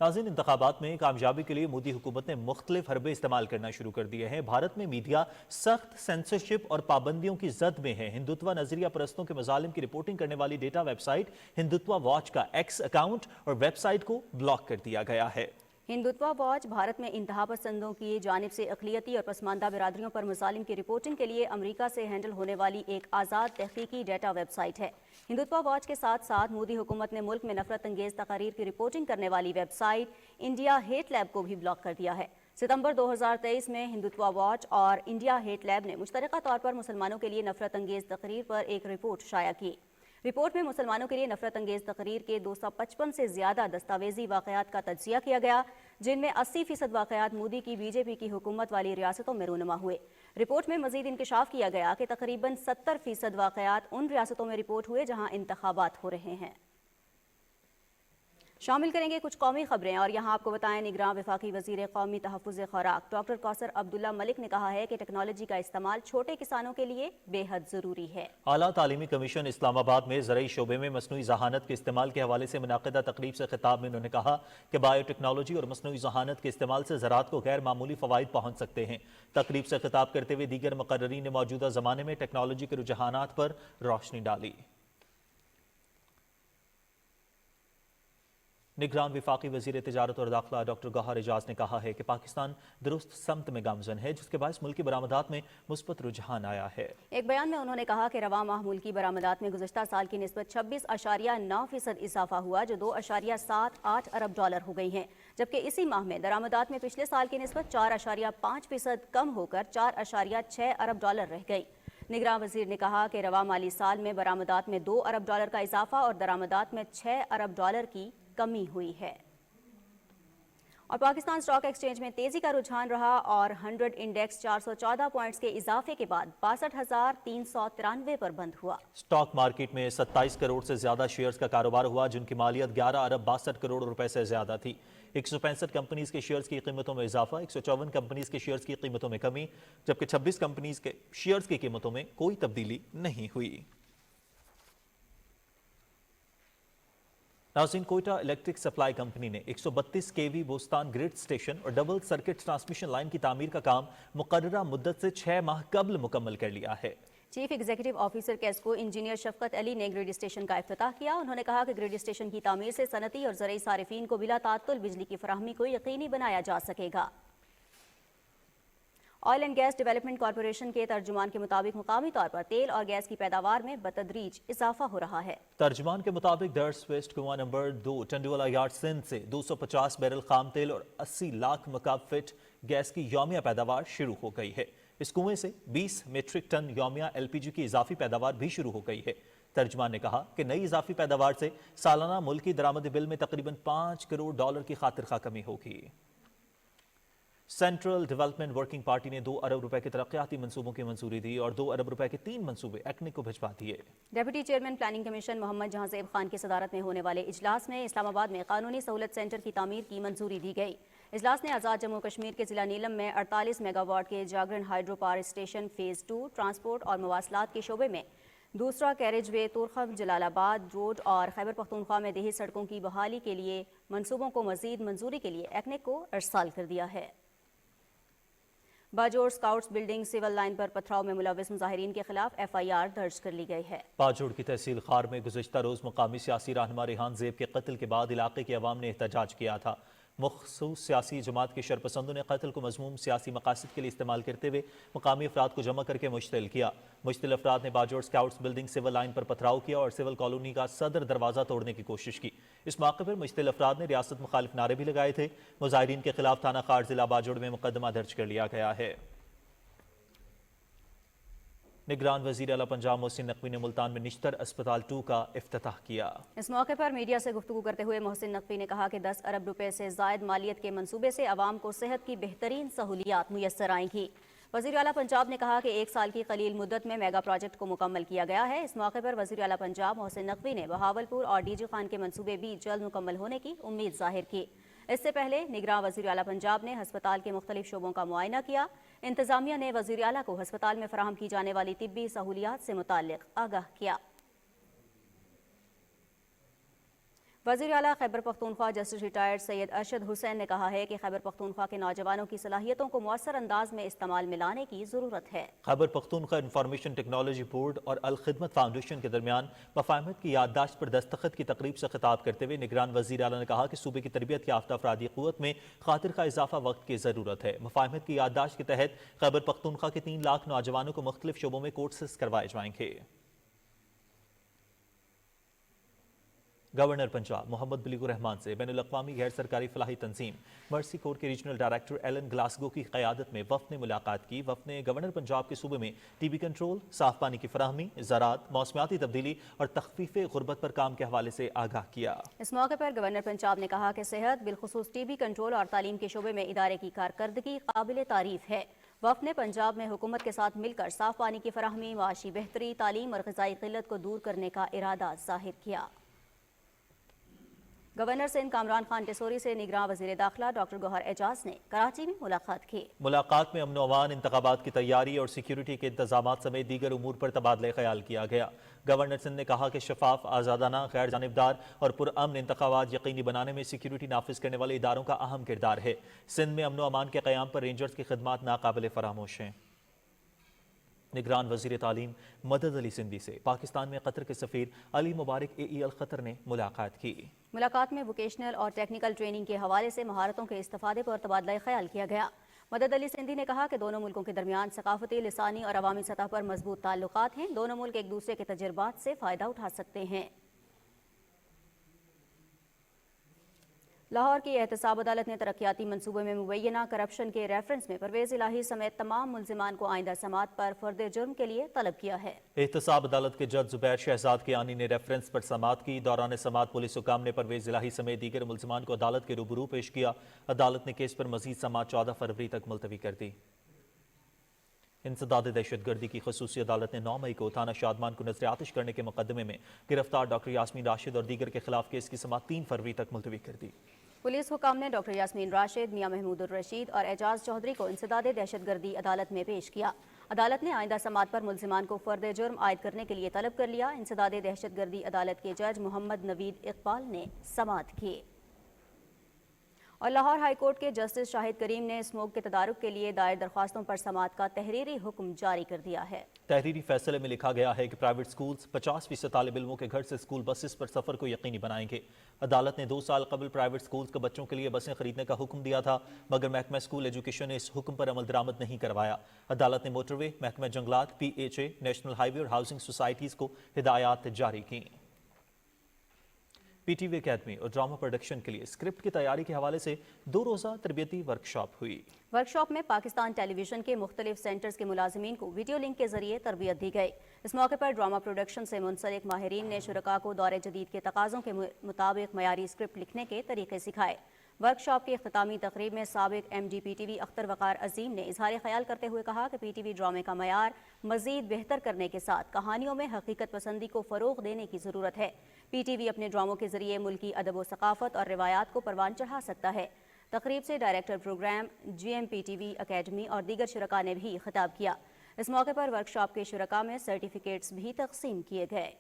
नाज़रीन, इंतखाबात में कामयाबी के लिए मोदी हुकूमत ने मुख्तलिफ हरबे इस्तेमाल करना शुरू कर दिए हैं। भारत में मीडिया सख्त सेंसरशिप और पाबंदियों की जद में है। हिंदुत्व नजरिया परस्तों के मजालिम की रिपोर्टिंग करने वाली डेटा वेबसाइट हिंदुत्व वॉच का X अकाउंट और वेबसाइट को ब्लॉक कर दिया गया है। हिंदुत्व वॉच भारत में इंतहा पसंदों की जानिब से अक़लियती और पसमानदा बिरादरियों पर मसालिम की रिपोर्टिंग के लिए अमेरिका से हैंडल होने वाली एक आज़ाद तहकीकी डेटा वेबसाइट है। हिंदुत्व वॉच के साथ साथ मोदी हुकूमत ने मुल्क में नफरत अंगेज तकारीर की रिपोर्टिंग करने वाली वेबसाइट इंडिया हेट लैब को भी ब्लॉक कर दिया है। सितंबर 2023 में हिंदुत्व वॉच और इंडिया हेट लैब ने मुश्तरका तौर पर मुसलमानों के लिए नफरत अंगेज तकरीर पर एक रिपोर्ट शाया की। रिपोर्ट में मुसलमानों के लिए नफरत अंगेज तकरीर के 255 से ज्यादा दस्तावेजी वाक़यात का तज्जिया किया गया, जिनमें 80% वाक़यात मोदी की बीजेपी की हुकूमत वाली रियासतों में रूनुमा हुए। रिपोर्ट में मजीद इंकशाफ किया गया कि तकरीबन 70% वाक़यात उन रियासतों में रिपोर्ट हुए जहां इंतखाबात हो रहे हैं। शामिल करेंगे कुछ कौमी खबरें और यहाँ आपको बताएं निगरां वफाकी वजीर कौमी तहफ़्फ़ुज़ खुराक डॉक्टर कौसर अब्दुल्ला मलिक ने कहा है कि टेक्नोलॉजी का इस्तेमाल छोटे किसानों के लिए बेहद ज़रूरी है। आला तालीमी कमीशन इस्लामाबाद में ज़रई शोबे में मसनूई ज़हानत के इस्तेमाल के हवाले से मुनाक़िदा तकरीब से खिताब में उन्होंने कहा कि बायोटेक्नोलॉजी और मसनूई ज़हानत के इस्तेमाल से ज़राअत को गैर मामूली फ़वाइद पहुँच सकते हैं। तकरीब से खिताब करते हुए दीगर मुक़र्ररीन ने मौजूदा ज़माने में टेक्नोलॉजी के रुझानात पर रोशनी डाली। निगरान वफाकी वज़ीर तिजारत और दाखिला डॉक्टर गौहर एजाज ने कहा है कि पाकिस्तान दुरुस्त समत में गामजन है, जिसके बायस मुल्की बरामदात में मुस्बत रुझान आया है। एक बयान में उन्होंने कहा कि रवा माह मुल्की बरामदात में गुज़श्ता साल की निस्बत 26.9% इजाफा हुआ, जो $2.78 अरब हो गई हैं, जबकि इसी माह में दरामदात में पिछले साल की निस्बत 4.5% कम होकर $4.6 अरब रह गई। निगरान वजीर ने कहा कि रवा माली साल में बरामदात में $2 अरब का इजाफा और दरामदात में $6 अरब की कमी हुई है। और पाकिस्तान स्टॉक एक्सचेंज में तेजी का रुझान रहा और 100 इंडेक्स 414 पॉइंट्स के इजाफे के बाद 62,393 पर बंद हुआ। स्टॉक मार्केट में 27 करोड़ से ज्यादा शेयर्स का कारोबार हुआ, जिनकी मालियत 11 अरब 62 करोड़ रुपए से ज्यादा थी। 165 कंपनीज के शेयर्स की कीमतों में इजाफा, 154 कंपनीज के शेयर्स की कीमतों में कमी, जबकि 26 कंपनीज के शेयर्स की कीमतों में कोई तब्दीली नहीं हुई। नाज़रीन, कोयटा इलेक्ट्रिक सप्लाई कंपनी ने 132 केवी बोस्तान ग्रिड स्टेशन और डबल सर्किट ट्रांसमिशन लाइन की तामीर का काम मुकर्ररा मुद्दत से 6 माह कबल मुकम्मल कर लिया है। Chief executive officer QESCO engineer Shafqat Ali ने ग्रिड स्टेशन का इफ्तिताह किया। उन्होंने कहा कि ग्रिड स्टेशन की तामीर से सनती और ज़रई सारिफीन को बिला तात्तुल बिजली की फराहमी को यकीनी बनाया जा सकेगा। Oil and gas development corporation के तर्जुमान के मुताबिक मुकामी तौर पर तेल और गैस की पैदावार में बतदरीज इजाफा हो रहा है। तर्जुमान के मुताबिक दर्स वेस्ट कुआं नंबर 2 टंडुवाला यार्ड सिंध से 250 बैरल खाम तेल और 80 लाख मकाब फिट गैस की यौमिया पैदावार शुरू हो गई है। इस कुएं से 20 मीट्रिक टन यौमिया LPG की इजाफी पैदावार भी शुरू हो गई है। तर्जुमान ने कहा कि नई इजाफी पैदावार से सालाना मुल्की दरामदी बिल में तकरीबन $5 करोड़ की खातिर कमी होगी। सेंट्रल डेवलपमेंट वर्किंग पार्टी ने 2 अरब रुपए के तरक्याती मंसूबों की मंजूरी दी और 2 अरब रुपए के 3 मंसूबे एक्निक को भिजवा दिए। Deputy chairman planning commission Muhammad Jahanzeb Khan की सदारत में होने वाले इजलास में इस्लामाबाद में कानूनी सहूलत सेंटर की तामीर की मंजूरी दी गई। इजलास ने आज़ाद जम्मू कश्मीर के जिला नीलम में 48 मेगावाट के Jagran hydro power station phase 2 transport और मवासलात के शोबे में दूसरा carriageway Torkham Jalalabad road और खैबर पख्तूनख्वा में देही सड़कों की बहाली के लिए मंसूबों को मजीद मंजूरी के लिए एक्निक को अरसाल कर दिया है। Bajaur scouts building civil line पर पथराव में मुलविस मुजाहिरीन के खिलाफ FIR दर्ज कर ली गई है। बाजोड़ की तहसील खार में गुज़श्ता रोज मुकामी सियासी रहनुमा रेहान ज़ेब के कत्ल के बाद इलाके के अवाम ने एहतजाज किया था। मखसूस सियासी जमात के शरपसंदों ने कत्ल को मज़मूम सियासी मकासद के लिए इस्तेमाल करते हुए मुकामी अफराद को जमा करके मुश्तिल किया। मुश्तिल अफराद ने Bajaur scouts building civil line पर पथराव किया और सिविल कॉलोनी का सदर दरवाज़ा तोड़ने की कोशिश की। इस मौके पर मुश्तिल अफराद ने रियासत मुखालिफ नारे भी लगाए थे। मुजाहिरीन के खिलाफ थाना खार जिला बाजोड़ में मुकदमा दर्ज कर लिया गया है। निगरान वज़ीर आला पंजाब मोहसिन नकवी ने मुल्तान में निश्तर अस्पताल 2 का इफ्तिताह किया। इस मौके पर मीडिया से गुफ्तगू करते हुए मोहसिन नकवी ने कहा कि 10 अरब रुपए से ज़ायद मालियत के मंसूबे से आवाम को सेहत की बेहतरीन सहूलियात मुयस्सर आएंगी। वज़ीर आला पंजाब ने कहा कि 1 साल की कलील मुद्दत में मेगा प्रोजेक्ट को मुकम्मल किया गया है। इस मौके पर वज़ीर आला पंजाब मोहसिन नकवी ने बहावलपुर और DG खान के मंसूबे भी जल्द मुकम्मल होने की उम्मीद जाहिर की। इससे पहले निगरान वज़ीर आला पंजाब ने हस्पताल के मुख्तलिफ शोबों का मुआयना किया। इंतजामिया ने वज़ीर आला को हस्पताल में फराहम की जाने वाली तिब्बी सहूलियात से मुताल्लिक़ आगाह किया। वज़ीर आला खैबर पख्तूनख्वा जस्टिस रिटायर्ड सैयद अरशद हुसैन ने कहा है कि खैबर पख्तूनख्वा के नौजवानों की सलाहियतों को मौसर अंदाज में इस्तेमाल में लाने की ज़रूरत है। Khyber Pakhtunkhwa information technology board और अल खिदमत फाउंडेशन के दरमियान मफाहमत की याददाश्त पर दस्तखत की तकरीब से खिताब करते हुए निगरान वज़ीर आला ने कहा कि सूबे की तरबियत याफ्ता अफरादी क़ुव्वत में खातिर का इजाफा वक्त की ज़रूरत है। मफाहमत की याददाश्त के तहत खैबर पख्तूनख्वा के 3 लाख नौजवानों को मुख्तलिफ शोबों में कोर्सेस करवाए जाएंगे। गवर्नर पंजाब मोहम्मद बलीगुर रहमान से बैनुल अक़वामी गैर सरकारी फलाही तंजीम मर्सी कोर के रीजनल डायरेक्टर एलन ग्लासगो की क़यादत में वफ़द ने मुलाकात की। वफ़द ने गवर्नर पंजाब के सूबे में TB कंट्रोल, साफ पानी की फराहमी, ज़राअत, मौसमियाती तब्दीली और तख़फ़ीफ़ गुरबत पर काम के हवाले से आगाह किया। इस मौके पर गवर्नर पंजाब ने कहा कि सेहत बिलखुसूस TB कंट्रोल और तालीम के शोबे में इदारे की कारकर्दगी काबिल तारीफ है। वफ़द ने पंजाब में हुकूमत के साथ मिलकर साफ पानी की फराहमी, माशी बेहतरी, तालीम और ग़िज़ाई क़िल्लत को दूर करने का इरादा ज़ाहिर किया। गवर्नर सिंध कामरान खान टेसोरी से निगरान वजीर दाखिला डॉक्टर गौहर एजाज ने कराची में मुलाकात की। मुलाकात में अमन अमान, इंतखाबात की तैयारी और सिक्योरिटी के इंतजाम समेत दीगर उमूर पर तबादला ख्याल किया गया। गवर्नर सिंध ने कहा कि शफाफ, आज़ादाना, गैर जानिबदार और पुरअमन इंतखाबात यकीनी बनाने में सिक्योरिटी नाफिज करने वाले इदारों का अहम किरदार है। सिंध में अमन अमान के क़याम पर रेंजर्स की खिदमात नाकाबिल फरामोश हैं। निगरान वजीर तालीम मदद अली सिंधी से पाकिस्तान में कतर के सफीर अली मुबारक AEL खतर ने मुलाकात की। मुलाकात में वोकेशनल और टेक्निकल ट्रेनिंग के हवाले से महारतों के इस्तेफादे पर तबादला ख्याल किया गया। मदद अली सिंधी ने कहा कि दोनों मुल्कों के दरमियान सकाफती, लिसानी और अवामी सतह पर मजबूत ताल्लुकात हैं। दोनों मुल्क एक दूसरे के तजर्बात से फ़ायदा उठा सकते हैं। लाहौर की एहतसाब अदालत ने तरक्याती मंसूबे में मुबैना करप्शन के रेफरेंस में परवेज इलाही समेत तमाम मुल्जिमान को आइंदा समात पर फर्द जुर्म के लिए तलब किया है। एहतसाब अदालत के जज जुबैर शहजाद कियानी ने रेफरेंस पर समात की। दौरान समात पुलिस हुकाम ने परवेज इलाही समेत दीगर मुल्जिमान को अदालत के रूबरू पेश किया। अदालत ने केस पर मजीद समात 14 फरवरी तक मुलतवी कर दी। इंसदाद दहशतगर्दी की खसूसी अदालत ने 9 मई को थाना शादमान को नजर आतिश करने के मुकदमे में गिरफ्तार डॉक्टर यास्मीन राशिद और दीगर के खिलाफ केस की समात 3 फरवरी तक मुलतवी कर दी। पुलिस हुकाम ने डॉक्टर यास्मीन राशिद, मियां महमूद उर रशीद और एजाज चौधरी को इंसदाद दहशतगर्दी अदालत में पेश किया। अदालत ने आइंदा समात पर मुल्जिमान को फर्द जुर्म आयद करने के लिए तलब कर लिया। इंसदाद दहशतगर्दी अदालत के जज मोहम्मद नवीद इकबाल ने समात की। और लाहौर हाई कोर्ट के जस्टिस शाहिद करीम ने स्मोक के तदारुक के लिए दायर दरख्वास्तों पर समात का तहरीरी हुक्म जारी कर दिया है। तहरीरी फैसले में लिखा गया है कि प्राइवेट स्कूल्स 50% तालिब इल्मों के घर से स्कूल बसेस पर सफर को यकीनी बनाएंगे। अदालत ने 2 साल कबल प्राइवेट स्कूल्स के बच्चों के लिए बसें खरीदने का हुक्म दिया था, मगर महकमा स्कूल एजुकेशन ने इस हुक्म पर अमल दरामद नहीं करवाया। अदालत ने मोटरवे, महकमा जंगलात, PHA, नेशनल हाईवे और हाउसिंग सोसाइटीज को हिदायत जारी की। PTV अकेडमी और ड्रामा प्रोडक्शन के लिए स्क्रिप्ट की तैयारी के हवाले से 2 रोज़ा तरबियती वर्कशॉप हुई। वर्कशॉप में पाकिस्तान टेलीविजन के मुख्तलिफ सेंटर्स के मुलाजिमीन को वीडियो लिंक के जरिए तरबियत दी गई। इस मौके पर ड्रामा प्रोडक्शन से मुंसलिक माहिरीन ने शुरका को दौरे जदीद के तकाज़ों के मुताबिक मयारी स्क्रिप्ट लिखने के तरीके सिखाए। वर्कशॉप की इख्तितामी तकरीब में साबिक MD PTV अख्तर वकार अजीम ने इजहार ख्याल करते हुए कहा कि PTV ड्रामे का मयार मजीद बेहतर करने के साथ कहानियों में हकीकत पसंदी को फ़रोग देने की ज़रूरत है। PTV अपने ड्रामों के जरिए मुल्की अदब व सकाफत और रिवायात को परवान चढ़ा सकता है। तकरीब से director program GM PTV academy और दीगर शुरका ने भी खिताब किया। इस मौके पर वर्कशॉप के शुरका में सर्टिफिकेट्स भी तकसीम किए गए।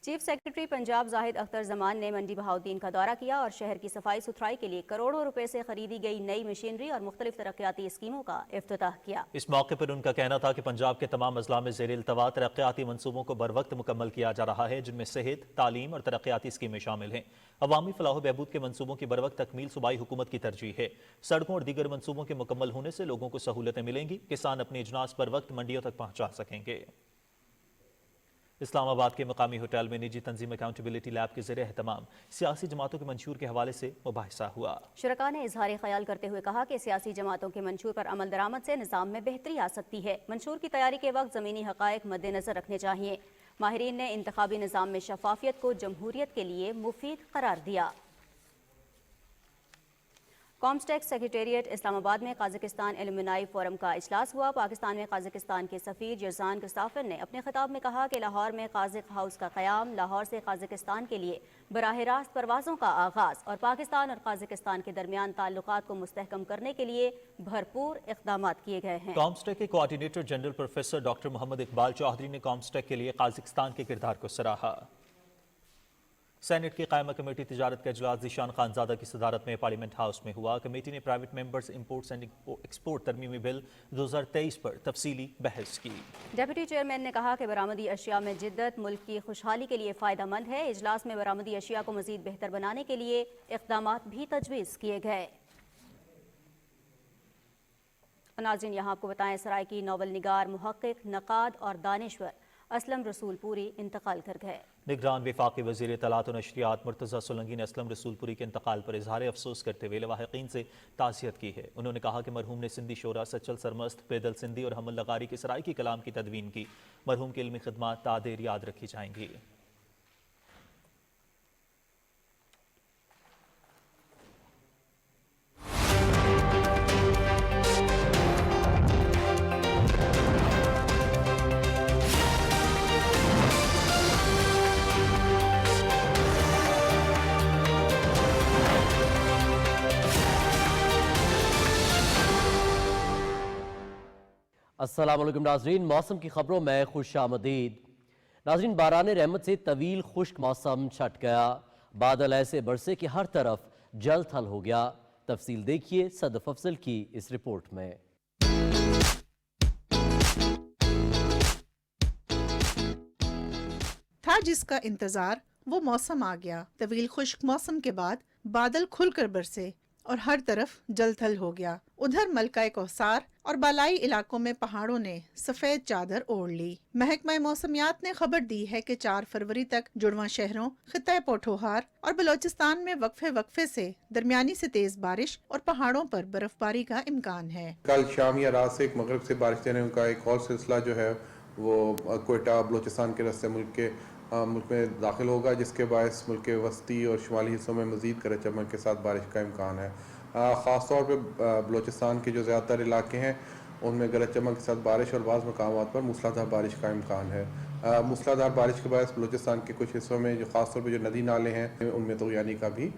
चीफ सेक्रेटरी पंजाब जाहिद अख्तर जमान ने मंडी बहाउद्दीन का दौरा किया और शहर की सफाई सुथराई के लिए करोड़ों रुपए से खरीदी गई नई मशीनरी और मुख्तलिफ तरक्याती स्कीमों का इफ्तिताह किया। इस मौके पर उनका कहना था कि पंजाब के तमाम अजला में ज़ेर इल्तवा तरक्याती मनसूबों को बर वक्त मुकम्मल किया जा रहा है, जिनमें सेहत, तालीम और तरक्याती स्कीमें शामिल हैं। अवामी फलाह बहबूद के मनसूबों की बर वक्त तकमील सूबाई हुकूमत की तरजीह है। सड़कों और दीगर मनसूबों के मुकम्मल होने से लोगों को सहूलतें मिलेंगी। किसान अपनी अजनास पर वक्त मंडियों तक पहुँचा सकेंगे। इस्लामाबाद के मकामी होटल में निजी तंजीम अकाउंटेबिलिटी लैब के ज़रिए एहतमाम सियासी जमातों के मंशूर के हवाले से मुबाहिसा हुआ। शुरका ने इजहार ख्याल करते हुए कहा कि सियासी जमातों के मंशूर पर अमल दरामद से निज़ाम में बेहतरी आ सकती है। मंशूर की तैयारी के वक्त ज़मीनी हक़ाइक़ मद्देनज़र रखने चाहिए। माहिरीन ने इंतखाबी निज़ाम में शफाफियत को जमहूरियत के लिए मुफीद करार दिया। कॉम्स्टेक सेक्रेटेरिएट इस्लामाबाद में काज़ाकिस्तान एलुमनाई फोरम का इजलास हुआ। पाकिस्तान में काज़ाकिस्तान के सफ़ीर जरजान क्रिस्टोफर ने अपने खिताब में कहा कि लाहौर में काज़िक हाउस का क़याम, लाहौर से काज़ाकिस्तान के लिए बराह रास्त परवाज़ों का आगाज़ और पाकिस्तान और काज़ाकिस्तान के दरमियान ताल्लुकात को मुस्तहकम करने के लिए भरपूर इक़दाम किए गए हैं। कॉम्स्टेक के coordinator general professor doctor Muhammad Iqbal Chaudhry ने कॉम्स्टेक के लिए काज़ाकिस्तान के किरदार को सराहा। सेनेट की कायमा कमेटी तिजारत का इजलास ज़ीशान खानज़ादा की सदारत में पार्लियामेंट हाउस में हुआ। कमेटी ने private members imports and export तरमीमी बिल 2023 पर तफसीली बहस की। डेप्यूटी चेयरमैन ने कहा कि बरामदी अशिया में जिद्दत मुल्क की खुशहाली के लिए फ़ायदेमंद है। इजलास में बरामदी अशिया को मज़ीद बेहतर बनाने के लिए इक़दामात भी तजवीज़ किए गए। नाज़रीन, यहाँ आपको बताएं सराय की नॉवल निगार, मुहक्किक, नक़ाद और दानिश्वर असलम रसूलपुरी इंतकाल कर गए। निगरान वफाकी वज़ीर इत्तलात और नशरियात मुर्तज़ा सोलंकी ने असलम रसूलपुरी के इंतकाल पर इजहार अफसोस करते हुए लवाहिकीन से ताज़ियत की है। उन्होंने कहा कि मरहूम ने सिंधी शोरा, सचल सरमस्त, पैदल सिंधी और हमल लगारी की सराय की कलाम की तदवीन की। मरहूम की इल्मी खिदमात तादेर याद रखी जाएंगी। السلام علیکم ناظرین، موسم کی خبروں میں خوش آمدید۔ ناظرین، باران رحمت سے طویل خشک موسم چھٹ گیا، بادل ایسے برسے کہ ہر طرف جل تھل ہو گیا۔ تفصیل دیکھیے صدف افضل کی اس رپورٹ میں۔ تھا جس کا انتظار وہ موسم آ گیا۔ طویل خشک موسم کے بعد بادل کھل کر برسے اور ہر طرف جل تھل ہو گیا۔ ادھر ملکہ کوثر اور بالائی علاقوں میں پہاڑوں نے سفید چادر اوڑھ لی۔ محکمہ موسمیات نے خبر دی ہے کہ 4 فروری تک جڑواں شہروں، خطہ پوٹھوہار اور بلوچستان میں وقفے سے درمیانی سے تیز بارش اور پہاڑوں پر برف باری کا امکان ہے۔ کل شام یا رات سے ایک مغرب سے بارش دینے کا ایک اور سلسلہ جو ہے وہ کوئٹہ بلوچستان کے راستے ملک میں داخل ہوگا، جس کے باعث ملک کے وسطی اور شمالی حصوں میں مزید گرج چمک کے ساتھ بارش کا امکان ہے۔ خاص طور پہ بلوچستان کے جو زیادہ تر علاقے ہیں ان میں گرج چمک کے ساتھ بارش اور بعض مقامات پر موسلادھار بارش کا امکان ہے۔ موسلادھار بارش کے باعث بلوچستان کے کچھ حصوں میں جو خاص طور پہ جو ندی نالے ہیں ان میں طغیانی کا بھی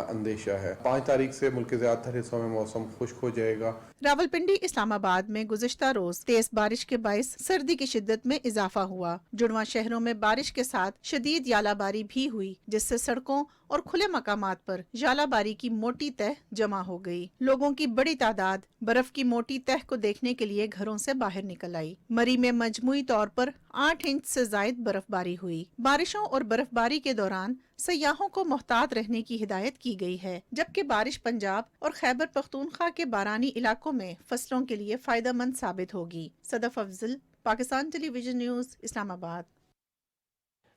اندیشہ ہے۔ 5 تاریخ سے ملک کے زیادہ تر حصوں میں موسم خشک ہو جائے گا۔ راولپنڈی، اسلام آباد میں گزشتہ روز تیز بارش کے باعث سردی کی شدت میں اضافہ ہوا۔ جڑواں شہروں میں بارش کے ساتھ شدید ژالہ باری بھی ہوئی، جس سے سڑکوں اور کھلے مقامات پر ژالہ باری کی موٹی تہ جمع ہو گئی۔ لوگوں کی بڑی تعداد برف کی موٹی تہ کو دیکھنے کے لیے گھروں سے باہر نکل آئی۔ مری میں مجموعی طور پر 8 انچ سے زائد برف باری ہوئی۔ بارشوں اور برف باری کے دوران سیاحوں کو محتاط رہنے کی ہدایت کی گئی ہے، جبکہ بارش پنجاب اور خیبر پختونخوا کے بارانی علاقوں میں فصلوں کے لیے فائدہ مند ثابت ہوگی۔ صدف افضل، پاکستان ٹیلی ویژن نیوز، اسلام آباد۔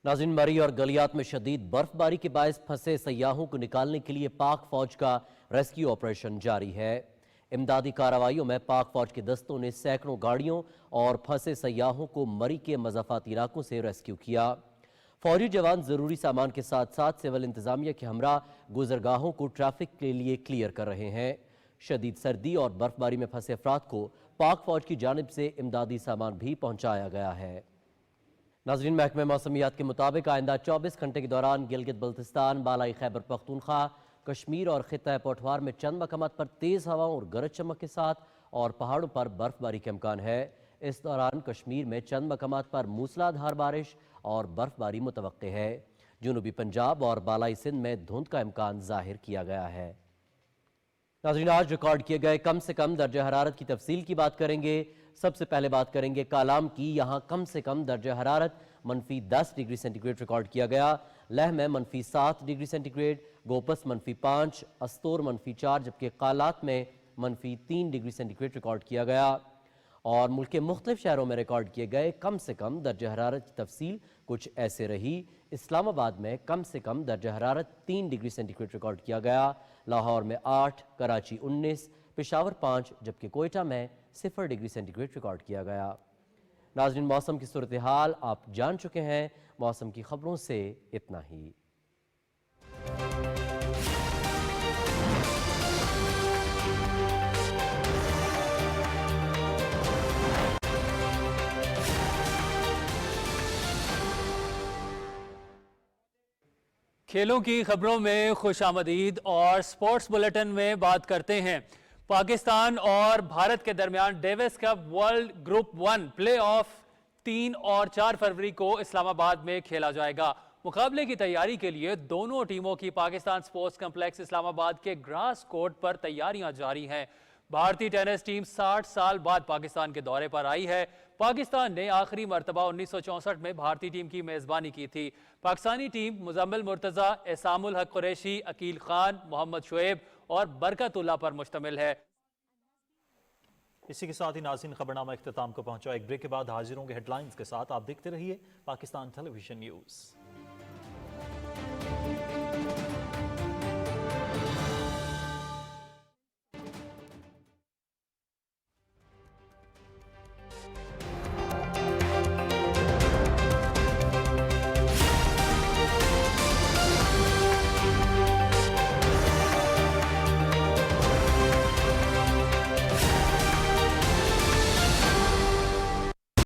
ناظرین، مری اور گلیات میں شدید برف باری کے باعث پھنسے سیاحوں کو نکالنے کے لیے پاک فوج کا ریسکیو آپریشن جاری ہے۔ امدادی کارروائیوں میں پاک فوج کے دستوں نے سینکڑوں گاڑیوں اور پھنسے سیاحوں کو مری کے مضافاتی علاقوں سے ریسکیو کیا۔ فوجی جوان ضروری سامان کے ساتھ ساتھ سول انتظامیہ کے ہمراہ گزرگاہوں کو ٹریفک کے لیے کلیئر کر رہے ہیں۔ شدید سردی اور برف باری میں پھنسے افراد کو پاک فوج کی جانب سے امدادی سامان بھی پہنچایا گیا ہے۔ ناظرین، محکمہ موسمیات کے مطابق آئندہ 24 گھنٹے کے دوران گلگت بلتستان، بالائی خیبر پختونخوا، کشمیر اور خطہ پوٹھوار میں چند مقامات پر تیز ہواؤں اور گرج چمک کے ساتھ اور پہاڑوں پر برف باری کا امکان ہے۔ اس دوران کشمیر میں چند مقامات پر موسلادھار بارش اور برف باری متوقع ہے۔ جنوبی پنجاب اور بالائی سندھ میں دھند کا امکان ظاہر کیا گیا ہے۔ ناظرین، آج ریکارڈ کیے گئے کم سے کم درجہ حرارت کی تفصیل کی بات کریں گے۔ سب سے پہلے بات کریں گے کالام کی۔ یہاں کم سے کم درجہ حرارت -10 ڈگری سینٹی گریڈ ریکارڈ کیا گیا۔ لہ میں -7 degree centigrade, Gupis -5، Astore -4، جبکہ قالات میں -3 ڈگری سینٹی گریڈ ریکارڈ کیا گیا۔ اور ملک کے مختلف شہروں میں ریکارڈ کیے گئے کم سے کم درجہ حرارت کی تفصیل کچھ ایسے رہی۔ اسلام آباد میں کم سے کم درجہ حرارت 3 ڈگری سینٹی گریڈ ریکارڈ کیا گیا۔ لاہور میں 8، کراچی 19، پشاور 5، جبکہ کوئٹہ میں 0 ڈگری سینٹی گریڈ ریکارڈ کیا گیا۔ ناظرین، موسم کی صورتحال آپ جان چکے ہیں۔ موسم کی خبروں سے اتنا ہی۔ کھیلوں کی خبروں میں خوش آمدید اور سپورٹس بلیٹن میں بات کرتے ہیں۔ پاکستان اور بھارت کے درمیان Davis cup world group 1 play off 3 اور 4 فروری کو اسلام آباد میں کھیلا جائے گا۔ مقابلے کی تیاری کے لیے دونوں ٹیموں کی پاکستان سپورٹس کمپلیکس اسلام آباد کے گراس کورٹ پر تیاریاں جاری ہیں۔ بھارتی ٹینس ٹیم 60 سال بعد پاکستان کے دورے پر آئی ہے۔ پاکستان نے آخری مرتبہ 1964 میں بھارتی ٹیم کی میزبانی کی تھی۔ پاکستانی ٹیم مزمل مرتضی، احسام الحق قریشی، عقیل خان، محمد شعیب اور برکت اللہ پر مشتمل ہے۔ اسی کے ساتھ ہی ناظرین، خبرنامہ اختتام کو پہنچا۔ ایک بریک کے بعد حاضر ہوں گے ہیڈ لائنز کے ساتھ۔ آپ دیکھتے رہیے پاکستان ٹیلی ویژن نیوز۔